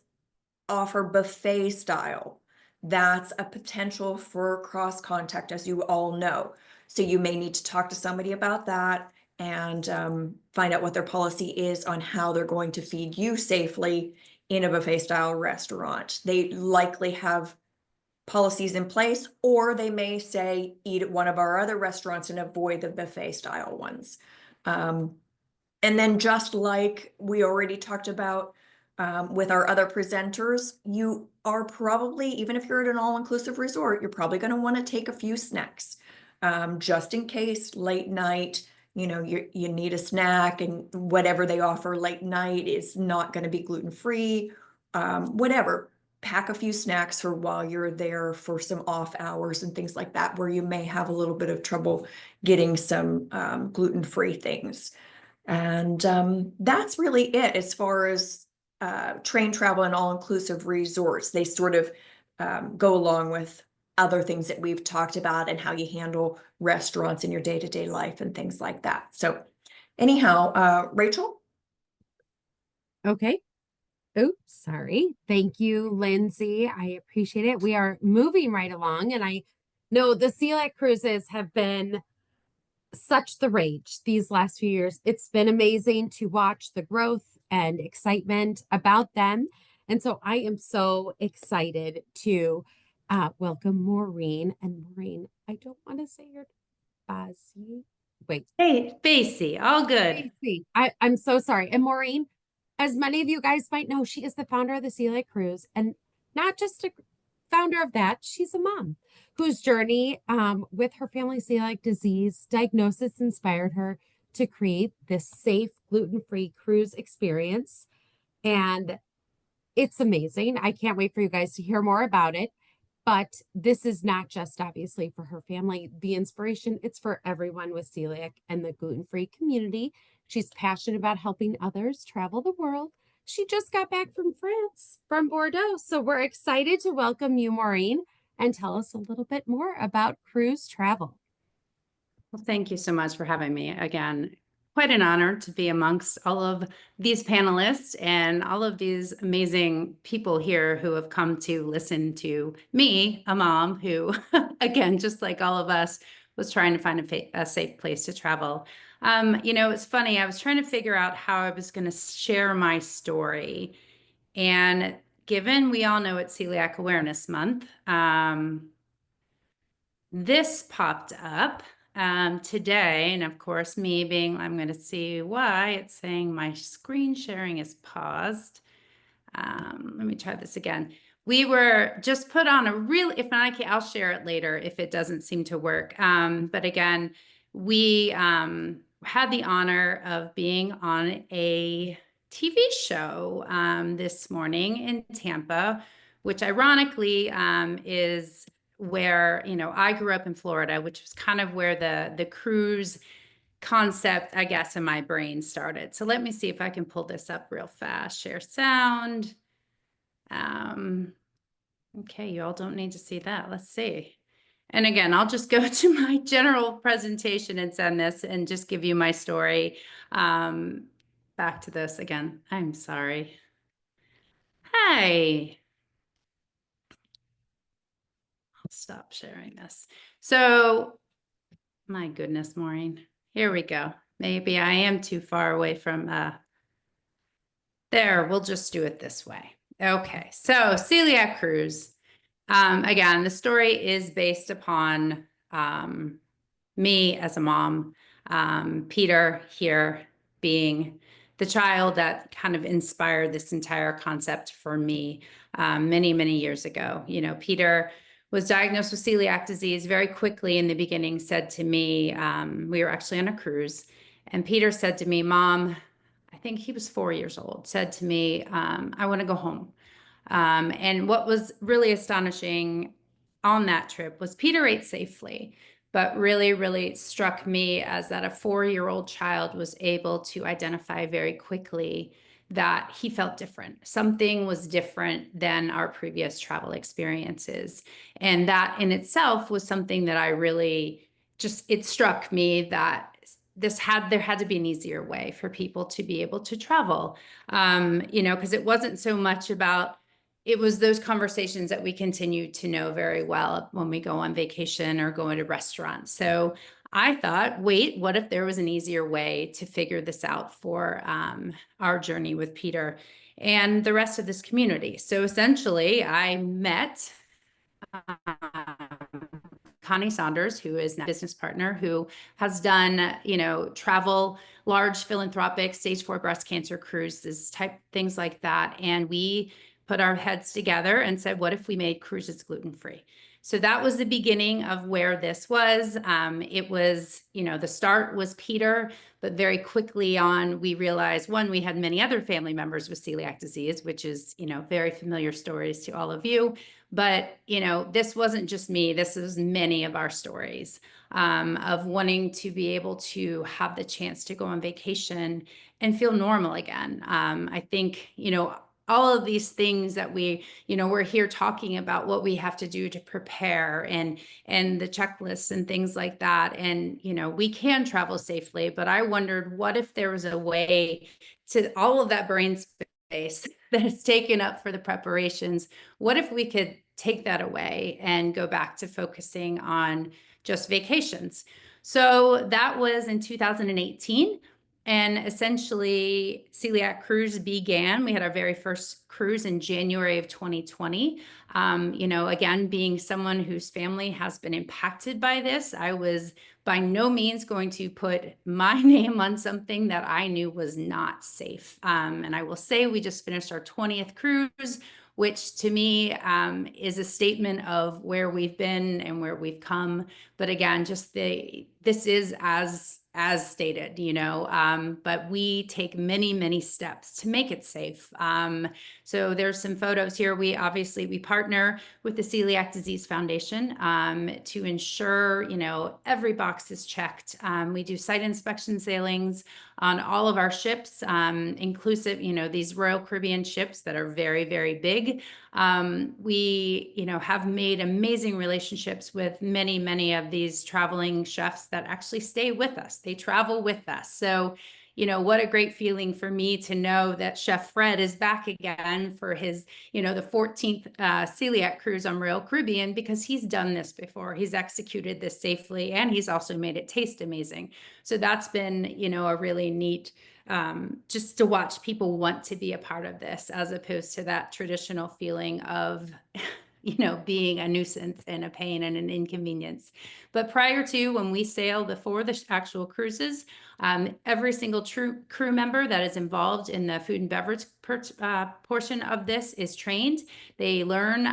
offer buffet style. That's a potential for cross contact, as you all know. So you may need to talk to somebody about that and find out what their policy is on how they're going to feed you safely in a buffet style restaurant. They likely have policies in place, or they may say eat at one of our other restaurants and avoid the buffet style ones. And then just like we already talked about with our other presenters, you are probably, even if you're at an all-inclusive resort, you're probably going to want to take a few snacks just in case late night, you need a snack, and whatever they offer late night is not going to be gluten-free, whatever. Pack a few snacks for while you're there for some off hours and things like that, where you may have a little bit of trouble getting some gluten-free things. And that's really it as far as train travel and all-inclusive resorts. They sort of go along with other things that we've talked about and how you handle restaurants in your day-to-day life and things like that. So anyhow, Rachel? Okay. Oops, sorry. Thank you, Lindsay. I appreciate it. We are moving right along, and I know the Celiac cruises have been such the rage these last few years. It's been amazing to watch the growth and excitement about them. And so I am so excited to welcome Maureen. And Maureen, I don't want to say your Bayse. Wait. Hey, Bayse, all good. Bayse. I'm so sorry. And Maureen, as many of you guys might know, she is the founder of the Celiac Cruise, and not just a founder of that, she's a mom whose journey with her family celiac disease diagnosis inspired her to create this safe gluten-free cruise experience. And it's amazing. I can't wait for you guys to hear more about it. But this is not just obviously for her family, the inspiration, it's for everyone with celiac and the gluten-free community. She's passionate about helping others travel the world. She just got back from France, from Bordeaux. So we're excited to welcome you, Maureen, and tell us a little bit more about cruise travel. Well, thank you so much for having me. Again, quite an honor to be amongst all of these panelists and all of these amazing people here who have come to listen to me, a mom who, again, just like all of us, was trying to find a safe place to travel. It's funny, I was trying to figure out how I was going to share my story. And given we all know it's Celiac Awareness Month, this popped up today. And of course, me being, I'm going to see why it's saying my screen sharing is paused. Let me try this again. We were just put on a real, if not, I'll share it later if it doesn't seem to work. But again, we had the honor of being on a TV show this morning in Tampa, which ironically is where, I grew up in Florida, which was kind of where the cruise concept, I guess, in my brain started. So let me see if I can pull this up real fast. Share sound. Okay, you all don't need to see that. Let's see. And again, I'll just go to my general presentation and send this and just give you my story. Back to this again. I'm sorry. Hi. Stop sharing this. So, my goodness, Maureen, here we go. Maybe I am too far away from, there, we'll just do it this way. Okay, so Celiac Cruise. Again, the story is based upon me as a mom, Peter here being the child that kind of inspired this entire concept for me many, many years ago. You know, Peter was diagnosed with celiac disease very quickly in the beginning, said to me, we were actually on a cruise, and Peter said to me, Mom, I think he was 4 years old, said to me, I want to go home. And what was really astonishing on that trip was Peter ate safely, but really, really struck me as that a 4-year-old child was able to identify very quickly that he felt different. Something was different than our previous travel experiences. And that in itself was something that I really just, it struck me that there had to be an easier way for people to be able to travel. You know, because it wasn't so much about, it was those conversations that we continue to know very well when we go on vacation or go into restaurants. So I thought, wait, what if there was an easier way to figure this out for our journey with Peter and the rest of this community? So essentially, I met Connie Saunders, who is a business partner who has done, you know, travel, large philanthropic stage 4 breast cancer cruises, type things like that. And we put our heads together and said, what if we made cruises gluten-free? So that was the beginning of where this was. It was, you know, the start was Peter, but very quickly on, we realized, one, we had many other family members with celiac disease, which is, you know, very familiar stories to all of you. But, you know, this wasn't just me. This is many of our stories of wanting to be able to have the chance to go on vacation and feel normal again. I think, you know, all of these things that we, you know, we're here talking about what we have to do to prepare and the checklists and things like that. And, you know, we can travel safely, but I wondered, what if there was a way to all of that brain space that is taken up for the preparations? What if we could take that away and go back to focusing on just vacations? So that was in 2018. And essentially, Celiac Cruise began. We had our very first cruise in January of 2020. You know, again, being someone whose family has been impacted by this, I was by no means going to put my name on something that I knew was not safe. And I will say we just finished our 20th cruise, which to me is a statement of where we've been and where we've come. But again, just this is as stated, you know, but we take many, many steps to make it safe. So there's some photos here. We partner with the Celiac Disease Foundation to ensure, you know, every box is checked. We do site inspection sailings on all of our ships, inclusive, you know, these Royal Caribbean ships that are very, very big. We, you know, have made amazing relationships with many, many of these traveling chefs that actually stay with us. They travel with us. So, you know, what a great feeling for me to know that Chef Fred is back again for his, you know, the 14th celiac cruise on Royal Caribbean, because he's done this before. He's executed this safely, and he's also made it taste amazing. So that's been, you know, a really neat, just to watch people want to be a part of this, as opposed to that traditional feeling of, you know, being a nuisance and a pain and an inconvenience. But prior to, when we sail before the actual cruises, every single crew member that is involved in the food and beverage portion of this is trained. They learn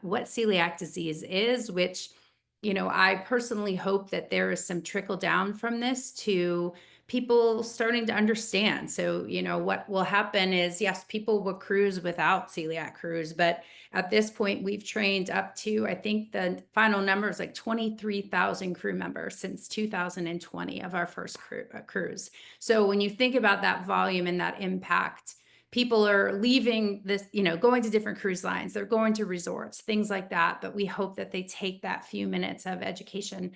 what celiac disease is, which, you know, I personally hope that there is some trickle down from this to people starting to understand. So, you know, what will happen is, yes, people will cruise without celiac cruise, but at this point, we've trained up to, I think the final number is like 23,000 crew members since 2020 of our first cruise. So when you think about that volume and that impact people are leaving this, going to different cruise lines, they're going to resorts, things like that. But we hope that they take that few minutes of education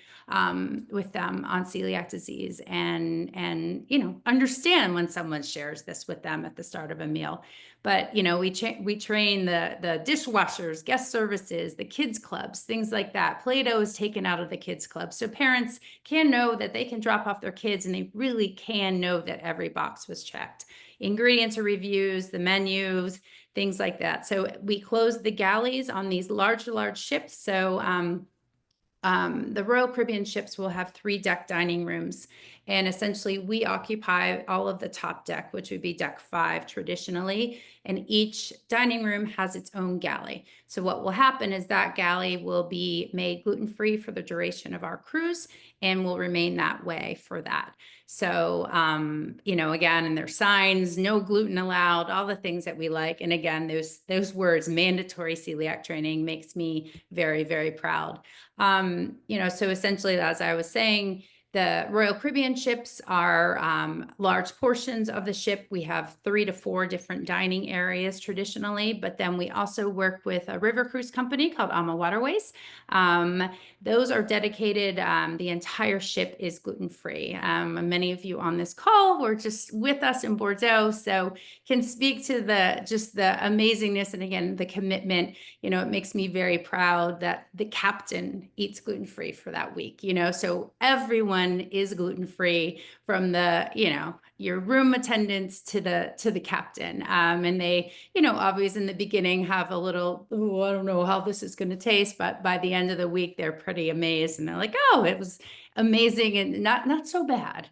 with them on celiac disease and understand when someone shares this with them at the start of a meal. But we train the dishwashers, guest services, the kids clubs, things like that. Play-Doh is taken out of the kids club, so parents can know that they can drop off their kids, and they really can know that every box was checked. Ingredients are reviews, the menus, things like that. So we close the galleys on these large ships. So the Royal Caribbean ships will have 3-deck dining rooms, and essentially we occupy all of the top deck, which would be deck 5 traditionally, and each dining room has its own galley. So what will happen is that galley will be made gluten-free for the duration of our cruise and will remain that way for that. So, again, and there's signs, no gluten allowed, all the things that we like. And again, those words, mandatory celiac training, makes me very, very proud. So essentially, as I was saying, the Royal Caribbean ships are large portions of the ship. We have 3 to 4 different dining areas traditionally, but then we also work with a river cruise company called Ama Waterways. Those are dedicated, the entire ship is gluten-free. Many of you on this call were just with us in Bordeaux, so can speak to the amazingness and again, the commitment. It makes me very proud that the captain eats gluten-free for that week, so everyone is gluten-free from the, your room attendants to the captain. And they, obviously in the beginning have a little, oh, I don't know how this is going to taste, but by the end of the week, they're pretty amazed. And they're like, oh, it was amazing and not so bad,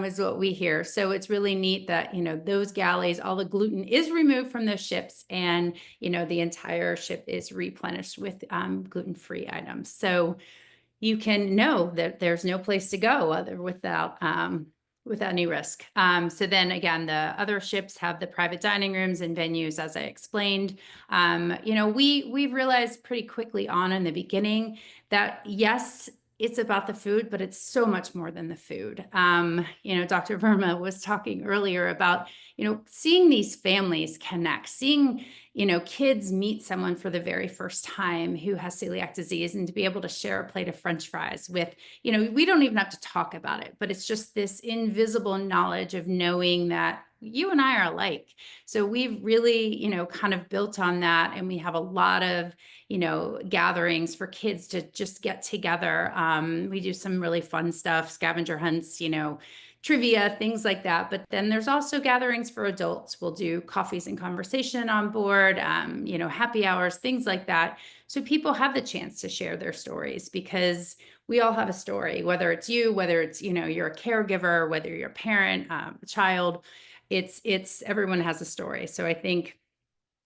is what we hear. So it's really neat that, those galleys, all the gluten is removed from those ships, and, the entire ship is replenished with gluten-free items. So you can know that there's no place to go without any risk. So then again, the other ships have the private dining rooms and venues, as I explained. We've realized pretty quickly on in the beginning that yes, it's about the food, but it's so much more than the food. Dr. Verma was talking earlier about, seeing these families connect, seeing, kids meet someone for the very first time who has celiac disease, and to be able to share a plate of French fries with, we don't even have to talk about it, but it's just this invisible knowledge of knowing that you and I are alike. So we've really, kind of built on that. And we have a lot of, gatherings for kids to just get together. We do some really fun stuff, scavenger hunts, trivia, things like that. But then there's also gatherings for adults. We'll do coffees and conversation on board, happy hours, things like that. So people have the chance to share their stories, because we all have a story, whether it's you, whether it's, you're a caregiver, whether you're a parent, a child, it's everyone has a story. So I think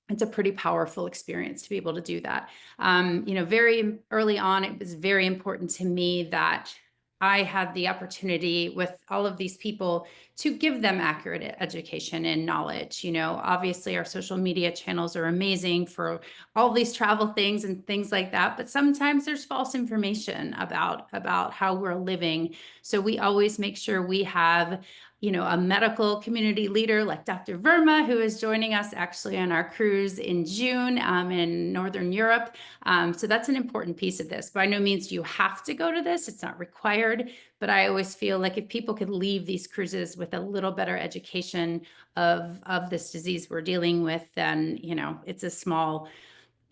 it's a pretty powerful experience to be able to do that. Very early on, it was very important to me that I had the opportunity with all of these people to give them accurate education and knowledge. Obviously our social media channels are amazing for all these travel things and things like that, but sometimes there's false information about how we're living. So we always make sure we have a medical community leader like Dr. Verma, who is joining us actually on our cruise in June in Northern Europe. So that's an important piece of this. By no means do you have to go to this. It's not required. But I always feel like if people could leave these cruises with a little better education of this disease we're dealing with, then,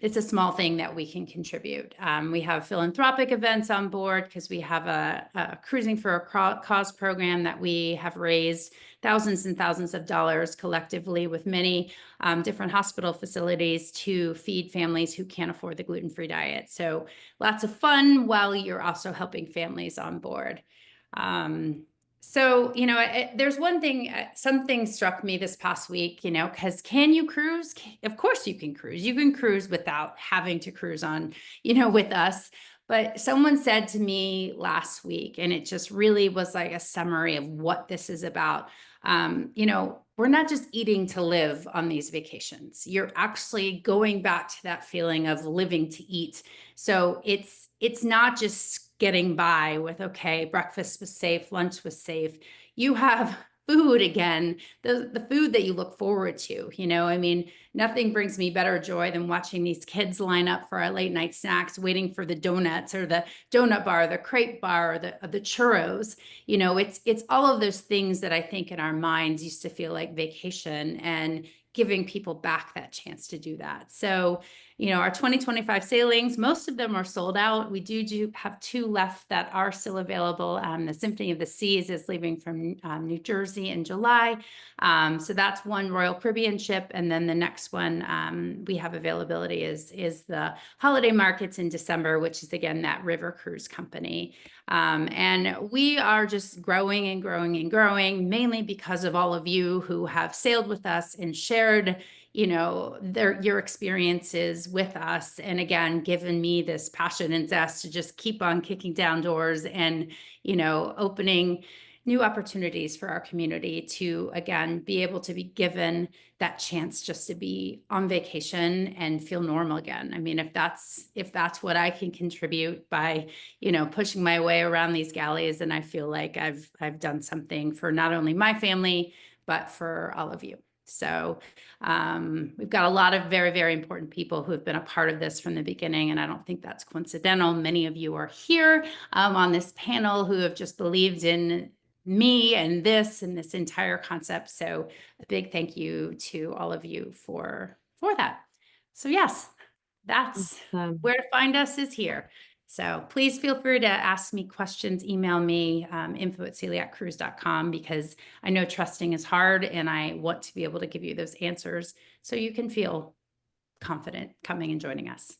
it's a small thing that we can contribute. We have philanthropic events on board because we have a Cruising for a Cause program that we have raised thousands and thousands of dollars collectively with many different hospital facilities to feed families who can't afford the gluten-free diet. So lots of fun while you're also helping families on board. So, there's one thing, something struck me this past week, because can you cruise? Of course you can cruise. You can cruise without having to cruise on, with us. But someone said to me last week, and it just really was like a summary of what this is about. We're not just eating to live on these vacations. You're actually going back to that feeling of living to eat. So it's not just getting by with, okay, breakfast was safe, lunch was safe. You have food again, the food that you look forward to. You know, I mean, nothing brings me better joy than watching these kids line up for our late night snacks, waiting for the donuts or the donut bar, the crepe bar, or the churros. You know, it's all of those things that I think in our minds used to feel like vacation, and giving people back that chance to do that. So, you know, our 2025 sailings, most of them are sold out. We do have 2 left that are still available. The Symphony of the Seas is leaving from New Jersey in July. So that's one Royal Caribbean ship. And then the next one we have availability is the Holiday Markets in December, which is again that river cruise company. And we are just growing and growing and growing, mainly because of all of you who have sailed with us and shared, you know, your experiences with us. And again, given me this passion and zest to just keep on kicking down doors and, you know, opening new opportunities for our community to, again, be able to be given that chance just to be on vacation and feel normal again. I mean, if that's what I can contribute by, you know, pushing my way around these galleys, then I feel like I've done something for not only my family, but for all of you. So we've got a lot of very, very important people who have been a part of this from the beginning, and I don't think that's coincidental. Many of you are here on this panel who have just believed in me and this entire concept. So a big thank you to all of you for that. So yes, that's where to find us is here. So please feel free to ask me questions, email me, info@celiaccruise.com, because I know trusting is hard and I want to be able to give you those answers so you can feel confident coming and joining us.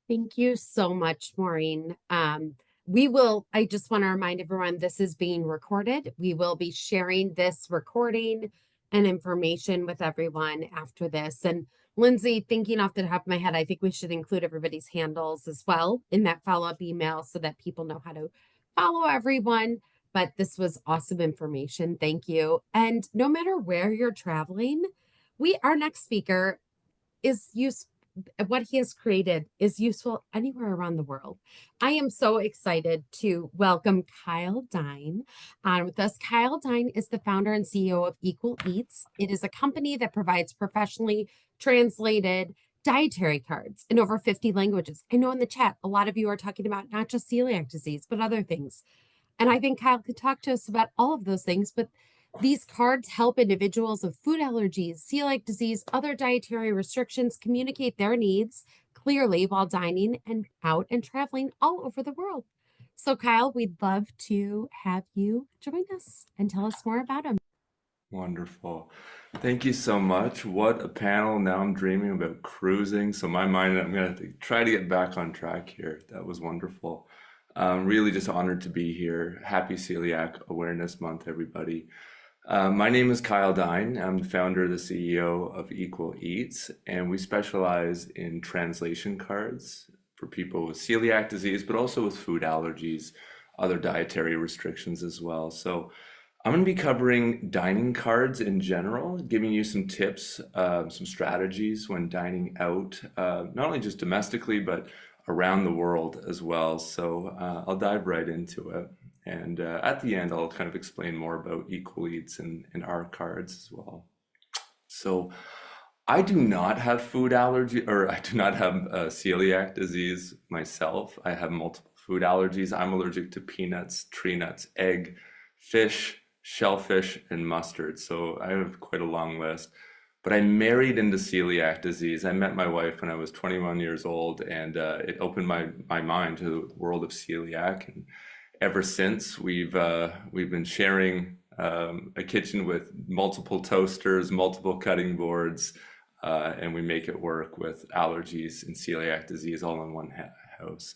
Thank you so much, Maureen. I just want to remind everyone, this is being recorded. We will be sharing this recording and information with everyone after this. And Lindsay, thinking off the top of my head, I think we should include everybody's handles as well in that follow-up email so that people know how to follow everyone. But this was awesome information. Thank you. And no matter where you're traveling, our next speaker is useful. What he has created is useful anywhere around the world. I am so excited to welcome Kyle Dine on with us. Kyle Dine is the founder and CEO of Equal Eats. It is a company that provides professionally translated dietary cards in over 50 languages. I know in the chat, a lot of you are talking about not just celiac disease, but other things. And I think Kyle could talk to us about all of those things, but these cards help individuals with food allergies, celiac disease, other dietary restrictions communicate their needs clearly while dining and out and traveling all over the world. So Kyle, we'd love to have you join us and tell us more about them. Wonderful. Thank you so much. What a panel. Now I'm dreaming about cruising. So my mind, I'm going to try to get back on track here. That was wonderful. Really just honored to be here. Happy Celiac Awareness Month, everybody. My name is Kyle Dine. I'm the founder, the CEO of Equal Eats, and we specialize in translation cards for people with celiac disease, but also with food allergies, other dietary restrictions as well. So I'm going to be covering dining cards in general, giving you some tips, some strategies when dining out, not only just domestically, but around the world as well. So I'll dive right into it. And at the end, I'll kind of explain more about Equal Eats and our cards as well. So I do not have food allergy, or I do not have celiac disease myself. I have multiple food allergies. I'm allergic to peanuts, tree nuts, egg, fish, shellfish, and mustard. So I have quite a long list. But I married into celiac disease. I met my wife when I was 21 years old, and it opened my mind to the world of celiac. And ever since, we've been sharing a kitchen with multiple toasters, multiple cutting boards, and we make it work with allergies and celiac disease all in one house.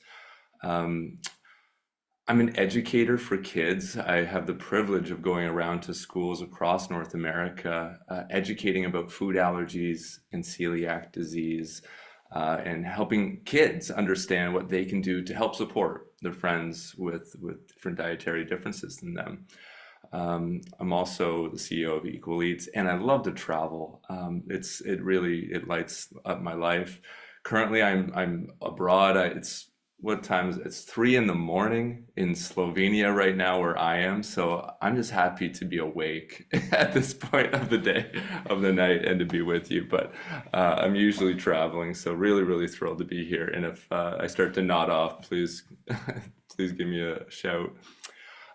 I'm an educator for kids. I have the privilege of going around to schools across North America, educating about food allergies and celiac disease, and helping kids understand what they can do to help support their friends with different dietary differences than them. I'm also the CEO of Equal Eats, and I love to travel. It lights up my life. Currently, I'm abroad. It's what time is it? It's 3 in the morning in Slovenia right now where I am. So I'm just happy to be awake at this point of the day, of the night, and to be with you. But I'm usually traveling, so really, really thrilled to be here. And if I start to nod off, please, please give me a shout.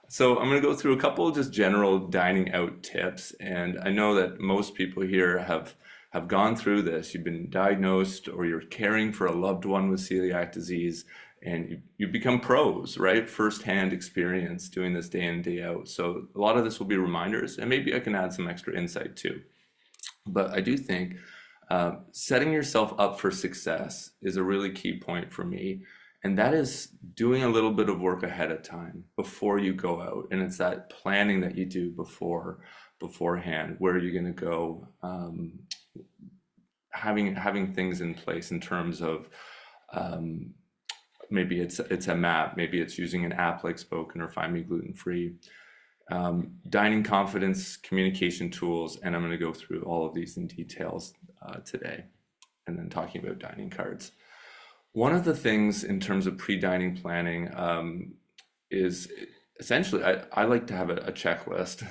So I'm going to go through a couple of just general dining out tips. And I know that most people here have gone through this. You've been diagnosed or you're caring for a loved one with celiac disease, and you become pros, right? Firsthand experience doing this day in, day out. So a lot of this will be reminders, and maybe I can add some extra insight too. But I do think setting yourself up for success is a really key point for me. And that is doing a little bit of work ahead of time before you go out. And it's that planning that you do beforehand, where you're going to go, having things in place in terms of maybe it's a map, maybe it's using an app like Spoken or Find Me Gluten-Free, dining confidence, communication tools, and I'm going to go through all of these in details today, and then talking about dining cards. One of the things in terms of pre-dining planning is essentially, I like to have a checklist,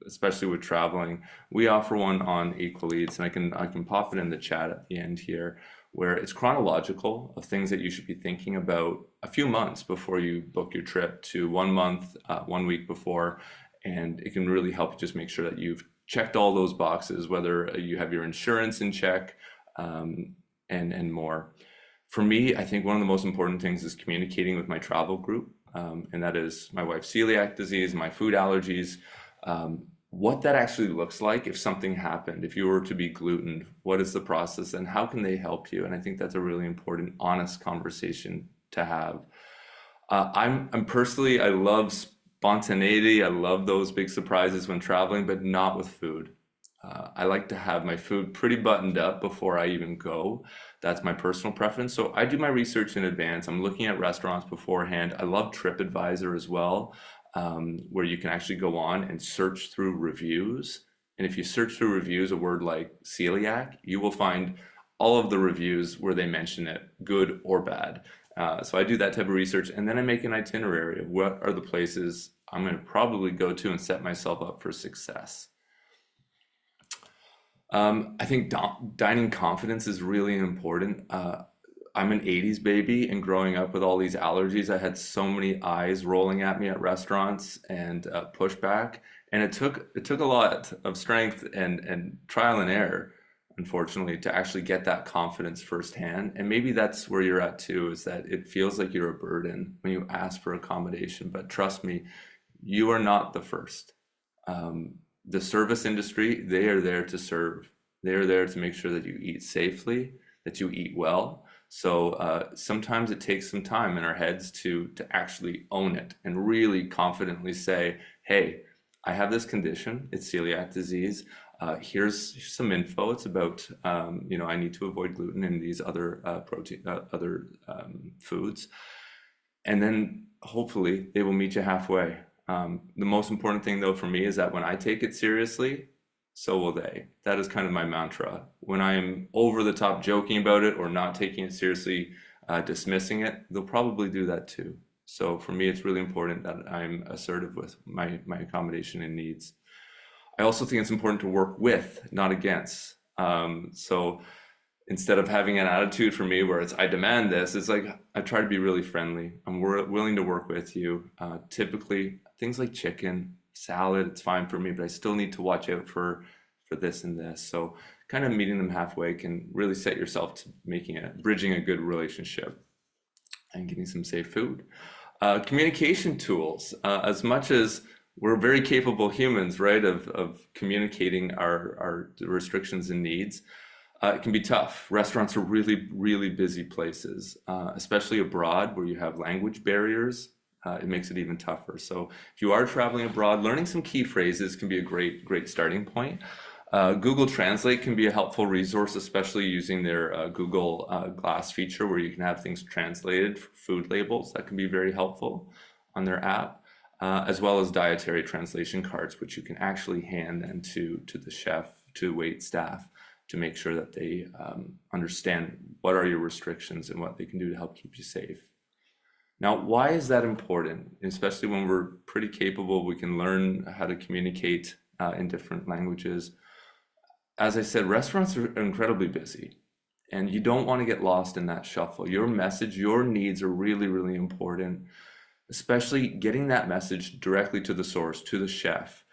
especially with traveling. We offer one on Equal Eats, and I can pop it in the chat at the end here, where it's chronological of things that you should be thinking about a few months before you book your trip to 1 month, 1 week before, and it can really help you just make sure that you've checked all those boxes, whether you have your insurance in check, and more. For me, I think one of the most important things is communicating with my travel group, and that is my wife's celiac disease, my food allergies, what that actually looks like if something happened, if you were to be gluten, what is the process and how can they help you? And I think that's a really important, honest conversation to have. I'm personally, I love spontaneity. I love those big surprises when traveling, but not with food. I like to have my food pretty buttoned up before I even go. That's my personal preference. So I do my research in advance. I'm looking at restaurants beforehand. I love TripAdvisor as well, where you can actually go on and search through reviews. And if you search through reviews, a word like celiac, you will find all of the reviews where they mention it, good or bad. So I do that type of research, and then I make an itinerary of what are the places I'm going to probably go to and set myself up for success. I think dining confidence is really important. I'm an 80s baby, and growing up with all these allergies, I had so many eyes rolling at me at restaurants and pushback. And it took a lot of strength and trial and error, unfortunately, to actually get that confidence firsthand. And maybe that's where you're at too, is that it feels like you're a burden when you ask for accommodation. But trust me, you are not the first. The service industry, they are there to serve. They are there to make sure that you eat safely, that you eat well. So sometimes it takes some time in our heads to actually own it and really confidently say, hey, I have this condition, it's celiac disease. Here's some info. It's about, I need to avoid gluten and these other foods. And then hopefully they will meet you halfway. The most important thing though for me is that when I take it seriously, so will they. That is kind of my mantra. When I'm over the top joking about it or not taking it seriously, dismissing it, they'll probably do that too. So for me, it's really important that I'm assertive with my accommodation and needs. I also think it's important to work with, not against. So instead of having an attitude for me where it's, I demand this, it's like, I try to be really friendly. I'm willing to work with you. Typically, things like chicken, salad, it's fine for me, but I still need to watch out for this and this. So kind of meeting them halfway can really set yourself to bridging a good relationship and getting some safe food. Communication tools, as much as we're very capable humans, right, of communicating our restrictions and needs, it can be tough. Restaurants are really, really busy places, especially abroad where you have language barriers. It makes it even tougher. So if you are traveling abroad, learning some key phrases can be a great starting point. Google Translate can be a helpful resource, especially using their Google Glass feature where you can have things translated for food labels. That can be very helpful on their app, as well as dietary translation cards, which you can actually hand then to the chef, to wait staff, to make sure that they understand what are your restrictions and what they can do to help keep you safe. Now, why is that important? Especially when we're pretty capable, we can learn how to communicate in different languages. As I said, restaurants are incredibly busy, and you don't want to get lost in that shuffle. Your message, your needs are really, really important, especially getting that message directly to the source, to the chef.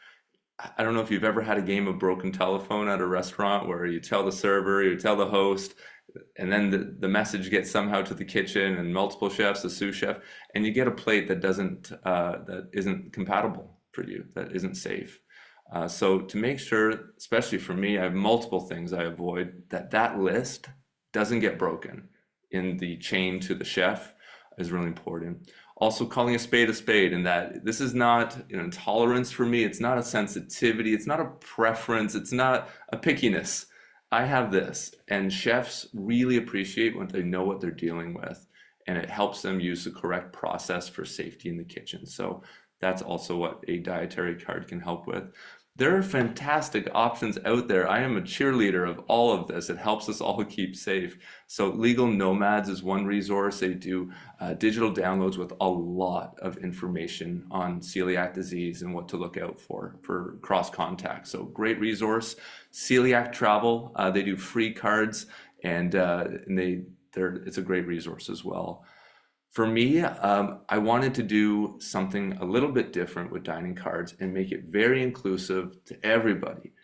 I don't know if you've ever had a game of broken telephone at a restaurant where you tell the server, you tell the host, and then the message gets somehow to the kitchen and multiple chefs, the sous chef, and you get a plate that isn't compatible for you, that isn't safe. So to make sure, especially for me, I have multiple things I avoid, that list doesn't get broken in the chain to the chef is really important. Also calling a spade, and that this is not an intolerance for me. It's not a sensitivity. It's not a preference. It's not a pickiness. I have this, and chefs really appreciate when they know what they're dealing with, and it helps them use the correct process for safety in the kitchen. So that's also what a dietary card can help with. There are fantastic options out there. I am a cheerleader of all of this. It helps us all keep safe. So Legal Nomads is one resource. They do digital downloads with a lot of information on celiac disease and what to look out for cross contact. So great resource. Celiac Travel, they do free cards, and it's a great resource as well. For me, I wanted to do something a little bit different with dining cards and make it very inclusive to everybody.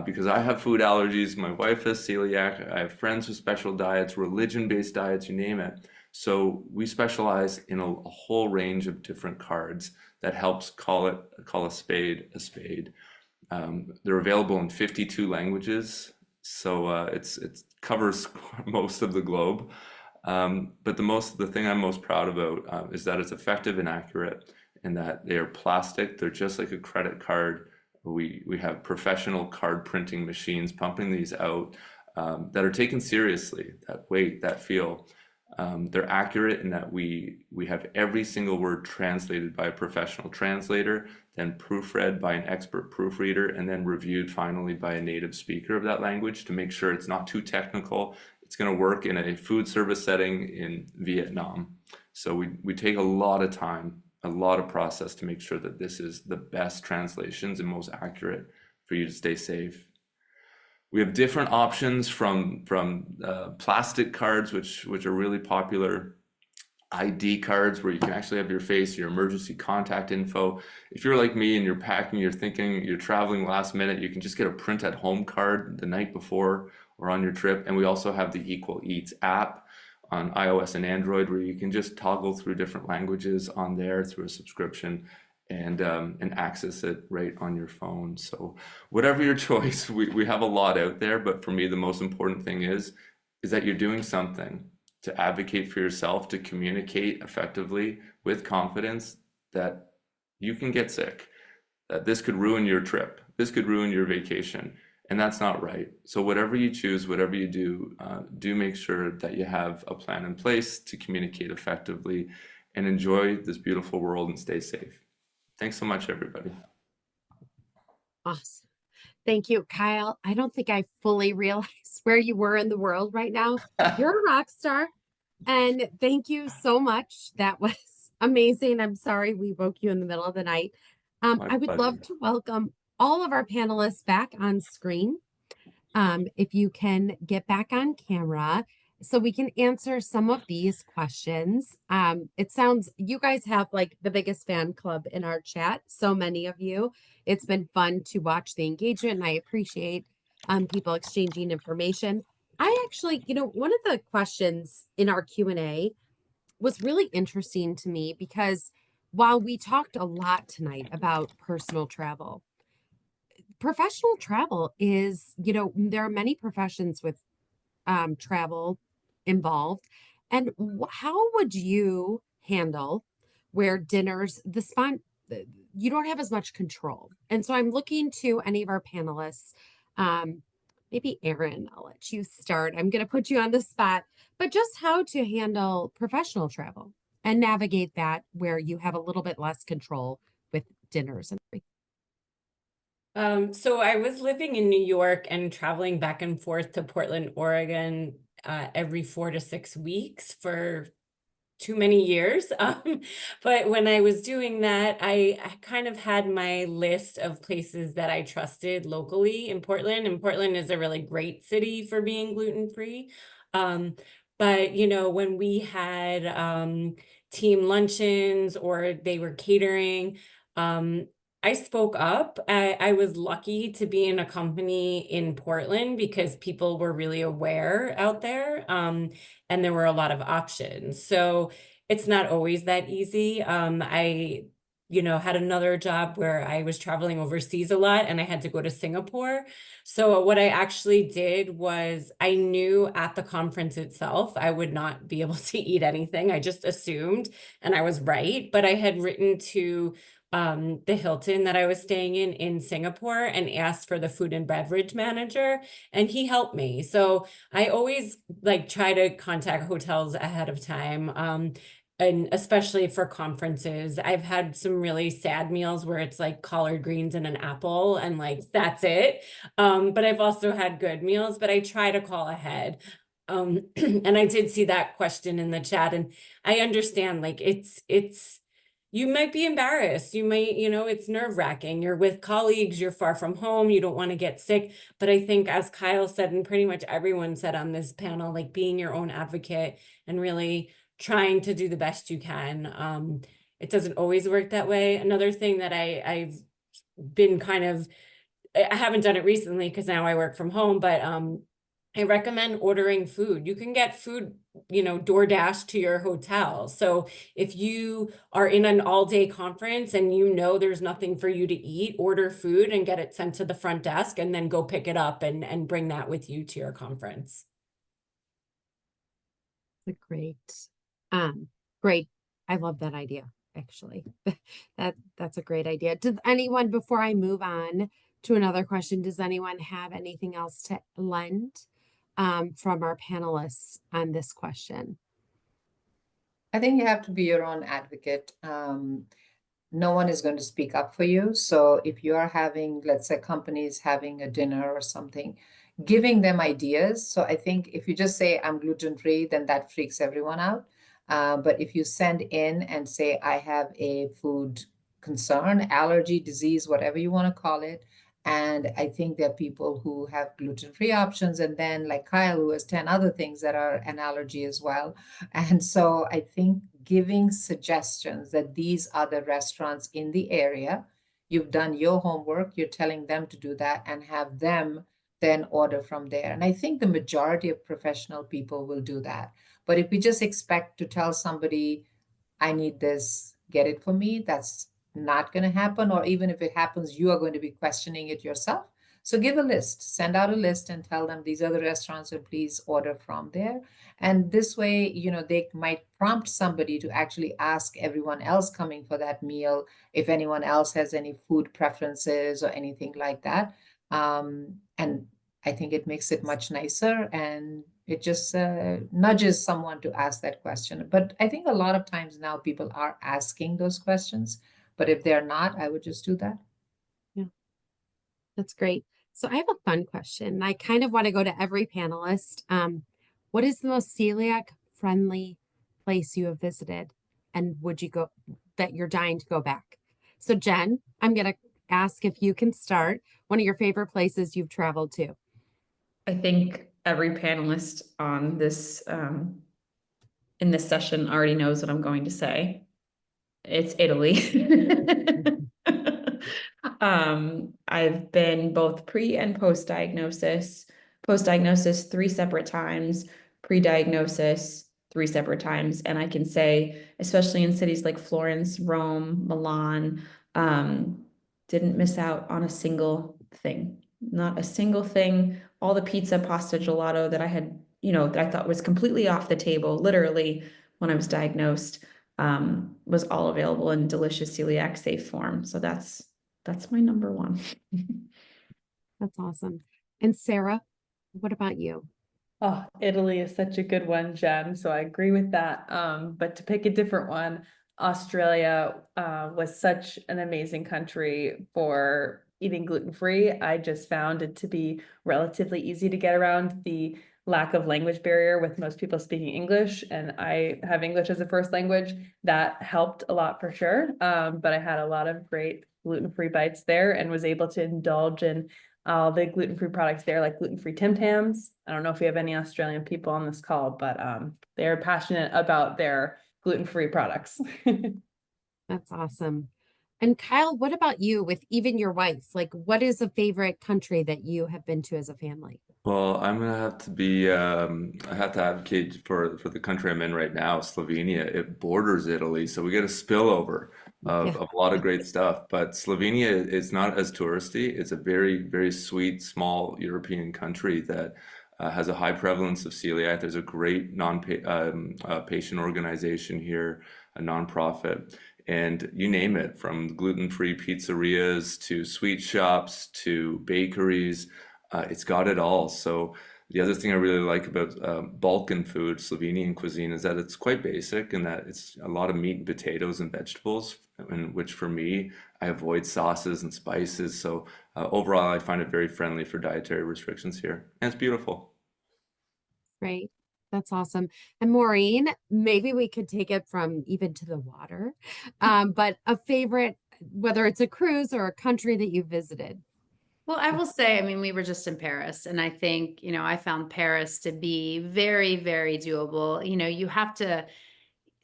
Because I have food allergies, my wife has celiac, I have friends with special diets, religion-based diets, you name it. So we specialize in a whole range of different cards that helps call a spade a spade. They're available in 52 languages, so it covers most of the globe. But the thing I'm most proud about is that it's effective and accurate, and that they are plastic. They're just like a credit card. We have professional card printing machines pumping these out that are taken seriously. That weight, that feel. They're accurate in that we have every single word translated by a professional translator, then proofread by an expert proofreader, and then reviewed finally by a native speaker of that language to make sure it's not too technical. It's going to work in a food service setting in Vietnam. So we take a lot of time, a lot of process to make sure that this is the best translations and most accurate for you to stay safe. We have different options from plastic cards, which are really popular, ID cards where you can actually have your face, your emergency contact info. If you're like me and you're packing, you're thinking, you're traveling last minute, you can just get a print at home card the night before or on your trip. And we also have the Equal Eats app on iOS and Android where you can just toggle through different languages on there through a subscription and access it right on your phone. So whatever your choice, we have a lot out there, but for me, the most important thing is that you're doing something to advocate for yourself, to communicate effectively with confidence that you can get sick, that this could ruin your trip, this could ruin your vacation, and that's not right. So whatever you choose, whatever you do, do make sure that you have a plan in place to communicate effectively and enjoy this beautiful world and stay safe. Thanks so much, everybody. Awesome. Thank you, Kyle. I don't think I fully realized where you were in the world right now. You're a rock star. And thank you so much. That was amazing. I'm sorry we woke you in the middle of the night. I would love to welcome all of our panelists back on screen. If you can get back on camera so we can answer some of these questions. It sounds you guys have like the biggest fan club in our chat. So many of you. It's been fun to watch the engagement, and I appreciate people exchanging information. I actually, one of the questions in our Q&A was really interesting to me because while we talked a lot tonight about personal travel, professional travel is, there are many professions with travel involved. And how would you handle where dinners, you don't have as much control? And so I'm looking to any of our panelists. Maybe Erin, I'll let you start. I'm going to put you on the spot, but just how to handle professional travel and navigate that where you have a little bit less control with dinners and everything. So I was living in New York and traveling back and forth to Portland, Oregon, every 4 to 6 weeks for too many years. But when I was doing that, I kind of had my list of places that I trusted locally in Portland. And Portland is a really great city for being gluten-free. But you know, when we had team luncheons or they were catering, I spoke up. I was lucky to be in a company in Portland because people were really aware out there, and there were a lot of options. So it's not always that easy. I, you know, had another job where I was traveling overseas a lot and I had to go to Singapore. So what I actually did was I knew at the conference itself, I would not be able to eat anything. I just assumed, and I was right. But I had written to the Hilton that I was staying in Singapore and asked for the food and beverage manager, and he helped me. So I always like try to contact hotels ahead of time. And especially for conferences, I've had some really sad meals where it's like collard greens and an apple and like that's it. But I've also had good meals, but I try to call ahead. And I did see that question in the chat, and I understand like it's you might be embarrassed. You might, you know, it's nerve-wracking. You're with colleagues, you're far from home, you don't want to get sick. But I think, as Kyle said, and pretty much everyone said on this panel, like being your own advocate and really trying to do the best you can. It doesn't always work that way. Another thing that I've been kind of, I haven't done it recently because now I work from home, but I recommend ordering food. You can get food, you know, DoorDash to your hotel. So if you are in an all-day conference and you know there's nothing for you to eat, order food and get it sent to the front desk and then go pick it up and bring that with you to your conference. That's a great. I love that idea, actually. That's a great idea. Does anyone, before I move on to another question, does anyone have anything else to lend from our panelists on this question? I think you have to be your own advocate. No one is going to speak up for you. So if you are having, let's say, companies having a dinner or something, giving them ideas. So I think if you just say I'm gluten-free, then that freaks everyone out. But if you send in and say, I have a food concern, allergy, disease, whatever you want to call it, and I think there are people who have gluten-free options, and then like Kyle, who has 10 other things that are an allergy as well. And so I think giving suggestions that these are the restaurants in the area, you've done your homework, you're telling them to do that and have them then order from there. And I think the majority of professional people will do that. But if we just expect to tell somebody, I need this, get it for me, that's not going to happen. Or even if it happens, you are going to be questioning it yourself. So give a list, send out a list and tell them these are the restaurants and please order from there. And this way, you know, they might prompt somebody to actually ask everyone else coming for that meal if anyone else has any food preferences or anything like that. And I think it makes it much nicer and it just nudges someone to ask that question. But I think a lot of times now people are asking those questions. But if they're not, I would just do that. Yeah, that's great. So I have a fun question. I kind of want to go to every panelist. What is the most celiac friendly place you have visited? And would you go that you're dying to go back? So Jen, I'm going to ask if you can start one of your favorite places you've traveled to. I think every panelist on this in this session already knows what I'm going to say. It's Italy. I've been both pre and post-diagnosis, 3 separate times, pre-diagnosis 3 separate times. And I can say, especially in cities like Florence, Rome, Milan, didn't miss out on a single thing, not a single thing. All the pizza, pasta, gelato that I had, you know, that I thought was completely off the table, literally when I was diagnosed, was all available in delicious celiac safe form. So that's my number one. That's awesome. And Sarah, what about you? Oh, Italy is such a good one, Jen. So I agree with that. But to pick a different one, Australia was such an amazing country for eating gluten-free. I just found it to be relatively easy to get around. The lack of language barrier with most people speaking English, and I have English as a first language. That helped a lot for sure. But I had a lot of great gluten-free bites there and was able to indulge in all the gluten-free products there, like gluten-free Tim Tams. I don't know if we have any Australian people on this call, but they're passionate about their gluten-free products. That's awesome. And Kyle, what about you with even your wife? Like, what is a favorite country that you have been to as a family? Well, I'm gonna have to be, I have to advocate for the country I'm in right now, Slovenia. It borders Italy, so we get a spillover Yeah. of a lot of great stuff. But Slovenia is not as touristy. It's a very, very sweet, small European country that has a high prevalence of celiac. There's a great patient organization here, a nonprofit. And you name it, from gluten-free pizzerias to sweet shops to bakeries, it's got it all. So the other thing I really like about Balkan food, Slovenian cuisine, is that it's quite basic and that it's a lot of meat and potatoes and vegetables, and which for me, I avoid sauces and spices. So overall, I find it very friendly for dietary restrictions here, and it's beautiful. Right. That's awesome. And Maureen, maybe we could take it from even to the water. But a favorite, whether it's a cruise or a country that you visited. Well, I will say, I mean, we were just in Paris, and I think, I found Paris to be very, very doable. You have to,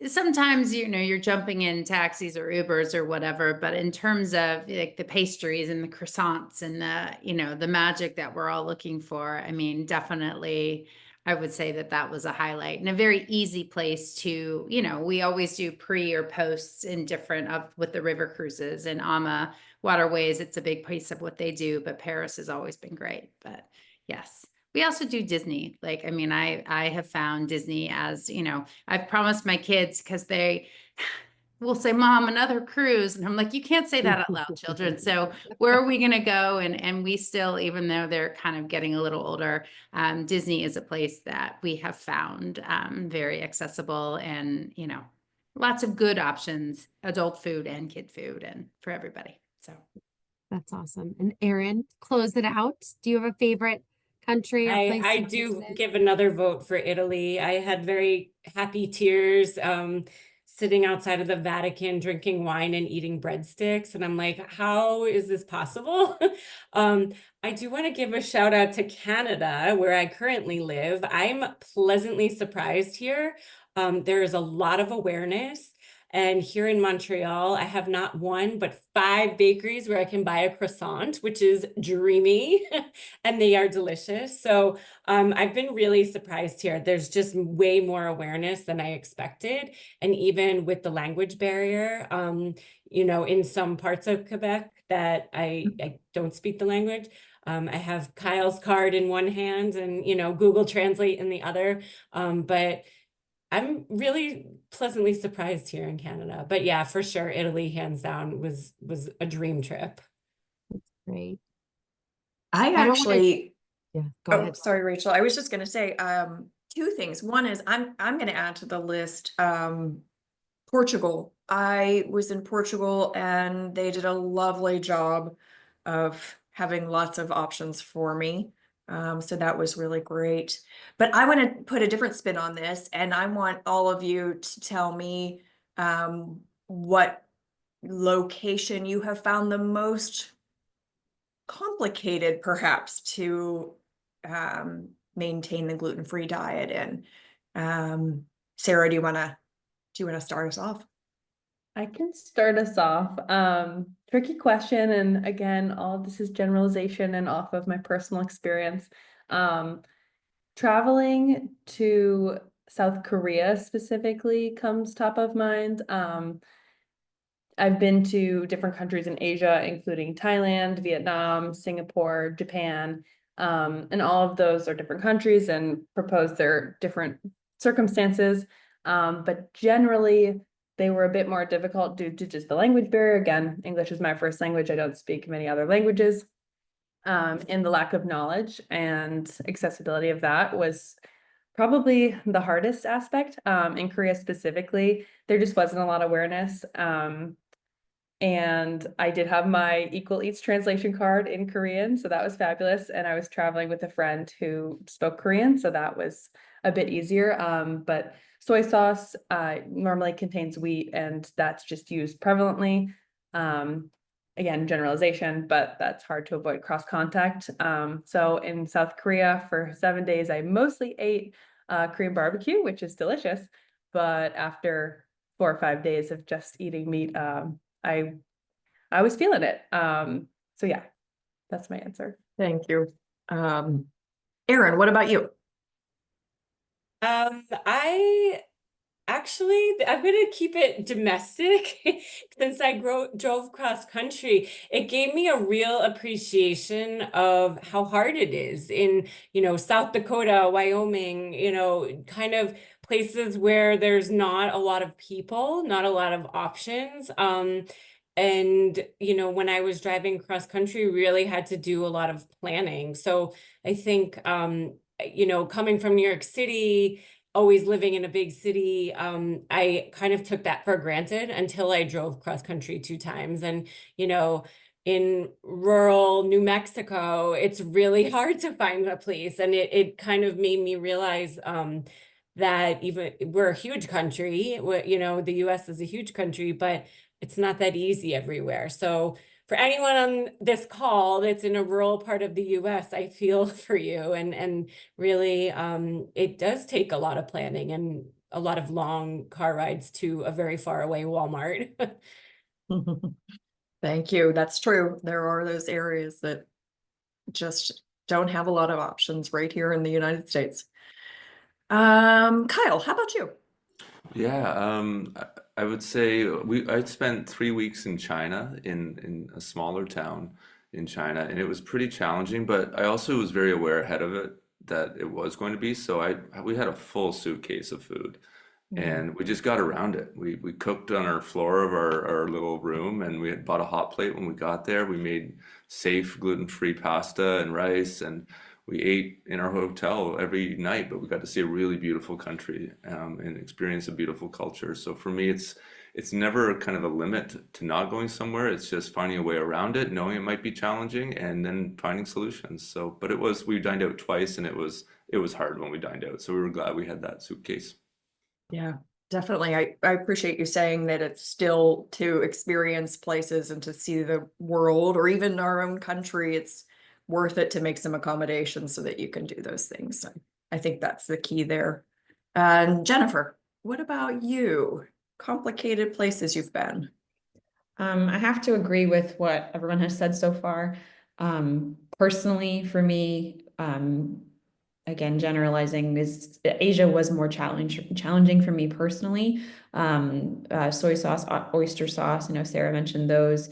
sometimes, you're jumping in taxis or Ubers or whatever, but in terms of like the pastries and the croissants and the magic that we're all looking for, I mean, definitely, I would say that was a highlight and a very easy place to, we always do pre or posts in different with the river cruises and AMA waterways. It's a big piece of what they do, but Paris has always been great. But yes. We also do Disney. Like, I mean, I have found Disney as, I've promised my kids, because they will say, Mom, another cruise. And I'm like, you can't say that out loud, children. So where are we going to go? And we still, even though they're kind of getting a little older, Disney is a place that we have found very accessible and, lots of good options, adult food and kid food, and for everybody. So That's awesome. And Erin, close it out. Do you have a favorite country or place I you do visited? give another vote for Italy. I had very happy tears sitting outside of the Vatican drinking wine and eating breadsticks. And I'm like, how is this possible? I do want to give a shout out to Canada, where I currently live. I'm pleasantly surprised here. There is a lot of awareness. And here in Montreal, I have not one, but 5 bakeries where I can buy a croissant, which is dreamy, and they are delicious. So I've been really surprised here. There's just way more awareness than I expected. And even with the language barrier, in some parts of Quebec that I don't speak the language, I have Kyle's card in one hand and, Google Translate in the other. But I'm really pleasantly surprised here in Canada. But yeah, for sure, Italy, hands down, was a dream trip. Great. I I don't wanna- actually, Yeah, go oh, ahead. sorry, Rachel. I was just going to say 2 things. One is I'm going to add to the list Portugal. I was in Portugal and they did a lovely job of having lots of options for me. So that was really great. But I want to put a different spin on this, and I want all of you to tell me what location you have found the most complicated, perhaps, to maintain the gluten-free diet. And Sarah, do you want to start us off? I can start us off. Tricky question, and again, all this is generalization and off of my personal experience. Traveling to South Korea specifically comes top of mind. I've been to different countries in Asia, including Thailand, Vietnam, Singapore, Japan, and all of those are different countries and propose their different circumstances. But generally, they were a bit more difficult due to just the language barrier. Again, English is my first language. I don't speak many other languages. And the lack of knowledge and accessibility of that was probably the hardest aspect. In Korea specifically, there just wasn't a lot of awareness. And I did have my Equal Eats translation card in Korean, so that was fabulous. And I was traveling with a friend who spoke Korean, so that was a bit easier. But soy sauce normally contains wheat, and that's just used prevalently. Again, generalization, but that's hard to avoid cross contact. So in South Korea for 7 days, I mostly ate Korean barbecue, which is delicious. But after 4 or 5 days of just eating meat, I was feeling it. So yeah, that's my answer. Thank you. Erin, what about you? I actually, I'm gonna keep it domestic since I drove cross country. It gave me a real appreciation of how hard it is in, South Dakota, Wyoming, kind of places where there's not a lot of people, not a lot of options. And, when I was driving cross country, really had to do a lot of planning. So I think, coming from New York City, always living in a big city, I kind of took that for granted until I drove cross country 2 times. And, in rural New Mexico, it's really hard to find a place. And it kind of made me realize that even we're a huge country, the US is a huge country, but it's not that easy everywhere. So for anyone on this call that's in a rural part of the US, I feel for you. And really, it does take a lot of planning and a lot of long car rides to a very far away Walmart. Thank you. That's true. There are those areas that just don't have a lot of options right here in the United States. Kyle, how about you? Yeah, I would say I spent 3 weeks in China in a smaller town in China, and it was pretty challenging, but I also was very aware ahead of it that it was going to be. So we had a full suitcase of food, and we just got around it. We cooked on our floor of our little room, and we had bought a hot plate when we got there. We made safe gluten-free pasta and rice, and we ate in our hotel every night, but we got to see a really beautiful country, and experience a beautiful culture. So for me, it's never kind of a limit to not going somewhere. It's just finding a way around it, knowing it might be challenging, and then finding solutions. So, but we dined out twice, and it was hard when we dined out. So we were glad we had that suitcase. Yeah, definitely. I appreciate you saying that it's still to experience places and to see the world or even our own country. It's worth it to make some accommodations so that you can do those things. So I think that's the key there. And Jennifer, what about you? Complicated places you've been. I have to agree with what everyone has said so far. Personally, for me, again, generalizing is Asia was more challenging for me personally. Soy sauce, oyster sauce, Sarah mentioned those,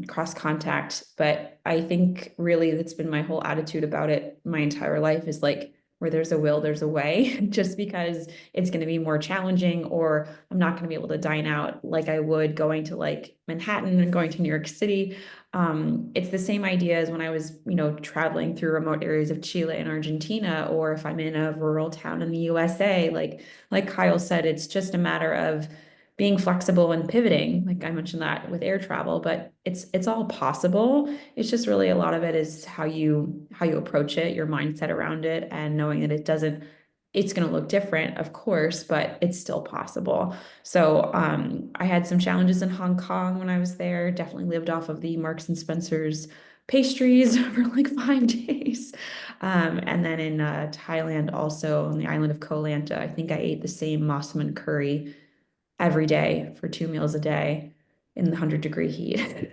cross contact, but I think really that's been my whole attitude about it my entire life is like, where there's a will, there's a way. Just because it's going to be more challenging, or I'm not going to be able to dine out like I would going to like Manhattan and going to New York City. It's the same idea as when I was, traveling through remote areas of Chile and Argentina, or if I'm in a rural town in the USA, like Kyle said, it's just a matter of being flexible and pivoting. Like I mentioned that with air travel, but it's all possible. It's just really a lot of it is how you approach it, your mindset around it, and knowing that it's going to look different, of course, but it's still possible. So I had some challenges in Hong Kong when I was there. Definitely lived off of the Marks and Spencer's pastries for like 5 days. And then in Thailand, also on the island of Koh Lanta, I think I ate the same massaman curry every day for 2 meals a day in the 100-degree heat.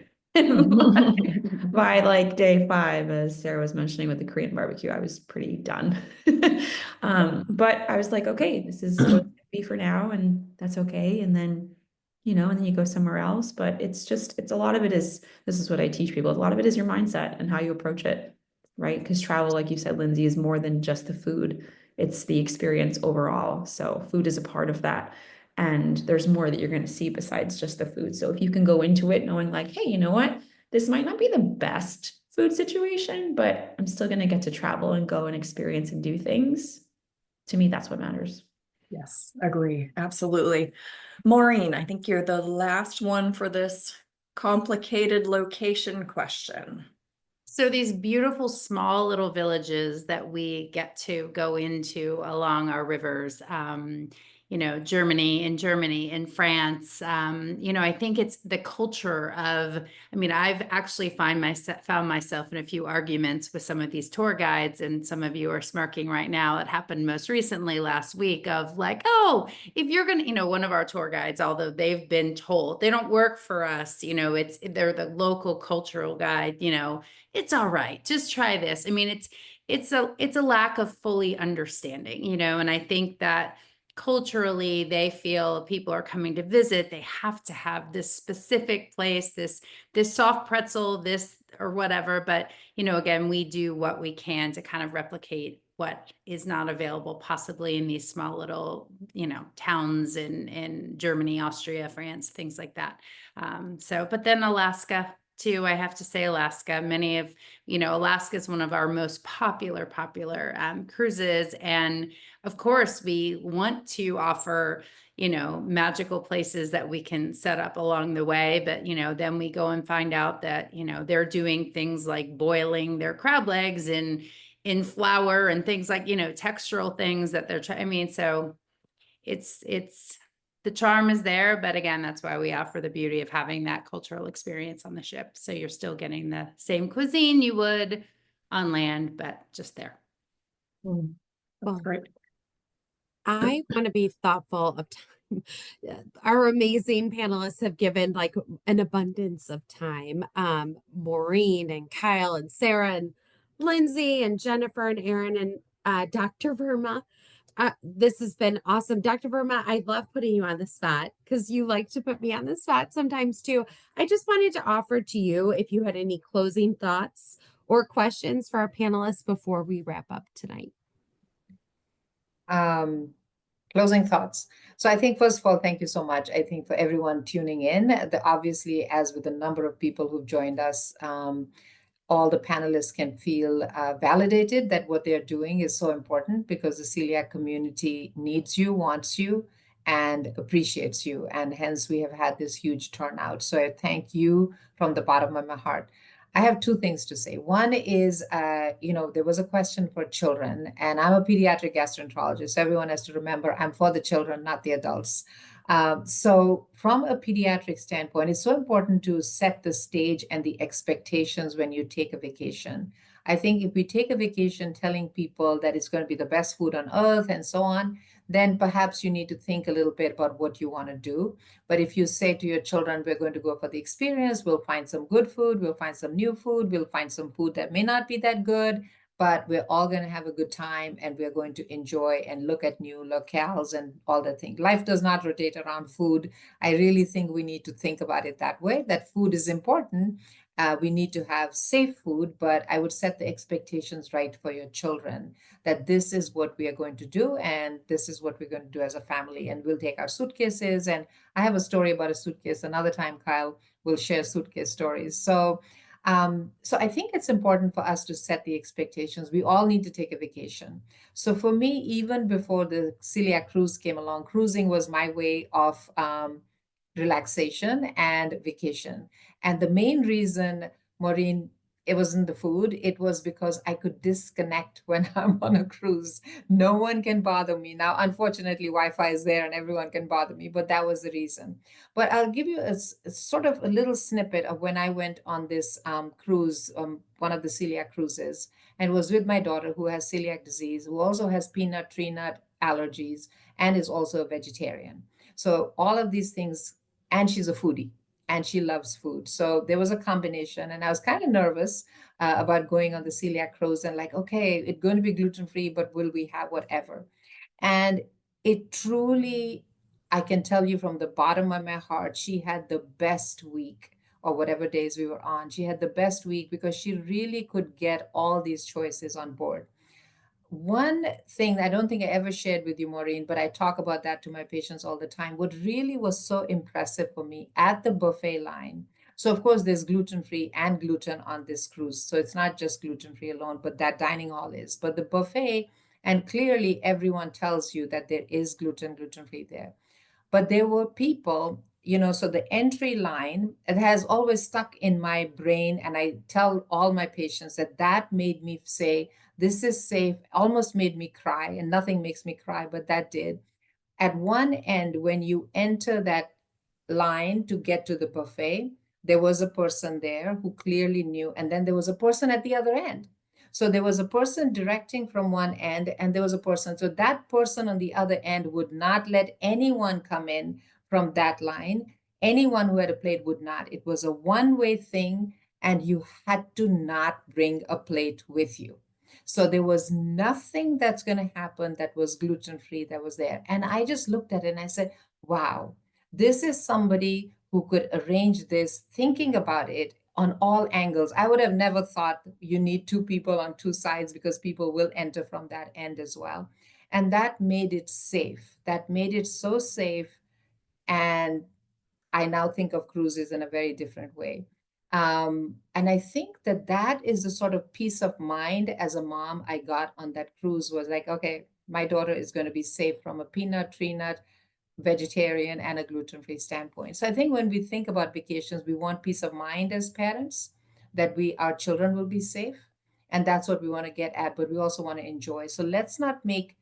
By like day 5, as Sarah was mentioning with the Korean barbecue, I was pretty done. But I was like, okay, this is what it's gonna be for now, and that's okay. And then, and then you go somewhere else. But it's a lot of it is, this is what I teach people. A lot of it is your mindset and how you approach it, right? Because travel, like you said, Lindsay, is more than just the food. It's the experience overall. So food is a part of that. And there's more that you're going to see besides just the food. So if you can go into it knowing like, hey, you know what? This might not be the best food situation, but I'm still going to get to travel and go and experience and do things. To me, that's what matters. Yes, agree. Absolutely. Maureen, I think you're the last one for this complicated location question. So these beautiful small little villages that we get to go into along our rivers, Germany, in France, I think it's the culture of, I've actually found myself in a few arguments with some of these tour guides, and some of you are smirking right now. It happened most recently last week of like, oh, if you're going to, one of our tour guides, although they've been told they don't work for us, they're the local cultural guide, it's all right, just try this. It's a lack of fully understanding, and I think that culturally they feel people are coming to visit, they have to have this specific place, this soft pretzel, this or whatever. But again, we do what we can to kind of replicate what is not available possibly in these small little towns in Germany, Austria, France, things like that. But then Alaska too, I have to say Alaska. Many of, Alaska is one of our most popular cruises. And of course, we want to offer, magical places that we can set up along the way. But, then we go and find out that, they're doing things like boiling their crab legs in flour and things like, textural things that they're trying. So it's the charm is there, but again, that's why we offer the beauty of having that cultural experience on the ship. So you're still getting the same cuisine you would on land, but just there. That's Well, great. I want to be thoughtful of time. Our amazing panelists have given like an abundance of time. Maureen and Kyle and Sarah and Lindsay and Jennifer and Erin and Dr. Verma. This has been awesome. Dr. Verma, I love putting you on the spot because you like to put me on the spot sometimes too. I just wanted to offer to you if you had any closing thoughts or questions for our panelists before we wrap up tonight. Closing thoughts. So I think, first of all, thank you so much. I think for everyone tuning in, obviously, as with the number of people who've joined us, all the panelists can feel validated that what they're doing is so important because the celiac community needs you, wants you, and appreciates you. And hence we have had this huge turnout. So I thank you from the bottom of my heart. I have two things to say. One is, there was a question for children, and I'm a pediatric gastroenterologist. So everyone has to remember I'm for the children, not the adults. So from a pediatric standpoint, it's so important to set the stage and the expectations when you take a vacation. I think if we take a vacation telling people that it's going to be the best food on earth and so on, then perhaps you need to think a little bit about what you want to do. But if you say to your children, we're going to go for the experience, we'll find some good food, we'll find some new food, we'll find some food that may not be that good, but we're all going to have a good time and we're going to enjoy and look at new locales and all that thing. Life does not rotate around food. I really think we need to think about it that way, that food is important. We need to have safe food, but I would set the expectations right for your children that this is what we are going to do and this is what we're going to do as a family. And we'll take our suitcases. And I have a story about a suitcase. Another time, Kyle will share suitcase stories. So I think it's important for us to set the expectations. We all need to take a vacation. So for me, even before the Celiac cruise came along, cruising was my way of relaxation and vacation. And the main reason, Maureen, it wasn't the food, it was because I could disconnect when I'm on a cruise. No one can bother me. Now, unfortunately, Wi-Fi is there and everyone can bother me, but that was the reason. But I'll give you a sort of a little snippet of when I went on this cruise, one of the celiac cruises, and was with my daughter who has celiac disease, who also has peanut, tree nut allergies, and is also a vegetarian. So all of these things, and she's a foodie and she loves food. So there was a combination, and I was kind of nervous about going on the celiac cruise and like, okay, it's going to be gluten-free, but will we have whatever? And it truly, I can tell you from the bottom of my heart, she had the best week, or whatever days we were on. She had the best week because she really could get all these choices on board. One thing I don't think I ever shared with you, Maureen, but I talk about that to my patients all the time. What really was so impressive for me at the buffet line. So of course there's gluten-free and gluten on this cruise. So it's not just gluten-free alone, but that dining hall is. But the buffet And clearly everyone tells you that there is gluten-free there. But there were people, so the entry line, it has always stuck in my brain. And I tell all my patients that made me say, this is safe, almost made me cry. And nothing makes me cry, but that did. At one end, when you enter that line to get to the buffet, there was a person there who clearly knew. And then there was a person at the other end. So there was a person directing from one end, and there was a person. So that person on the other end would not let anyone come in from that line. Anyone who had a plate would not. It was a one-way thing, and you had to not bring a plate with you. So there was nothing that's going to happen that was gluten-free that was there. And I just looked at it and I said, wow, this is somebody who could arrange this, thinking about it on all angles. I would have never thought you need two people on two sides, because people will enter from that end as well. And that made it safe. That made it so safe. And I now think of cruises in a very different way. And I think that is the sort of peace of mind as a mom I got on that cruise, was like, okay, my daughter is going to be safe from a peanut, tree nut, vegetarian, and a gluten-free standpoint. So I think when we think about vacations, we want peace of mind as parents, that our children will be safe. And that's what we want to get at, but we also want to enjoy. So let's not make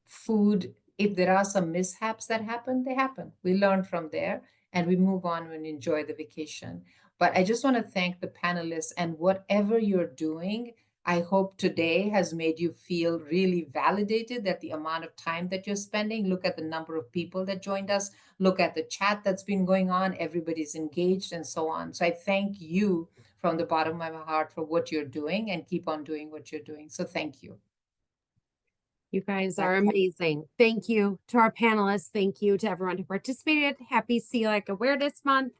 food, if there are some mishaps that happen, they happen. We learn from there and we move on and enjoy the vacation. But I just want to thank the panelists, and whatever you're doing, I hope today has made you feel really validated, that the amount of time that you're spending, look at the number of people that joined us, look at the chat that's been going on, everybody's engaged and so on. So I thank you from the bottom of my heart for what you're doing, and keep on doing what you're doing. So thank you. You guys are amazing. Thank you to our panelists. Thank you to everyone who participated. Happy Celiac Awareness Month.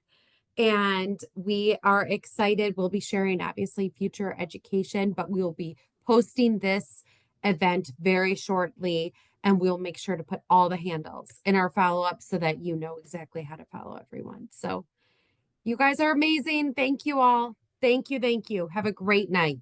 And we are excited. We'll be sharing, obviously, future education, but we will be posting this event very shortly. And we'll make sure to put all the handles in our follow-up so that you know exactly how to follow everyone. So you guys are amazing. Thank you all. Thank you. Thank you. Have a great night.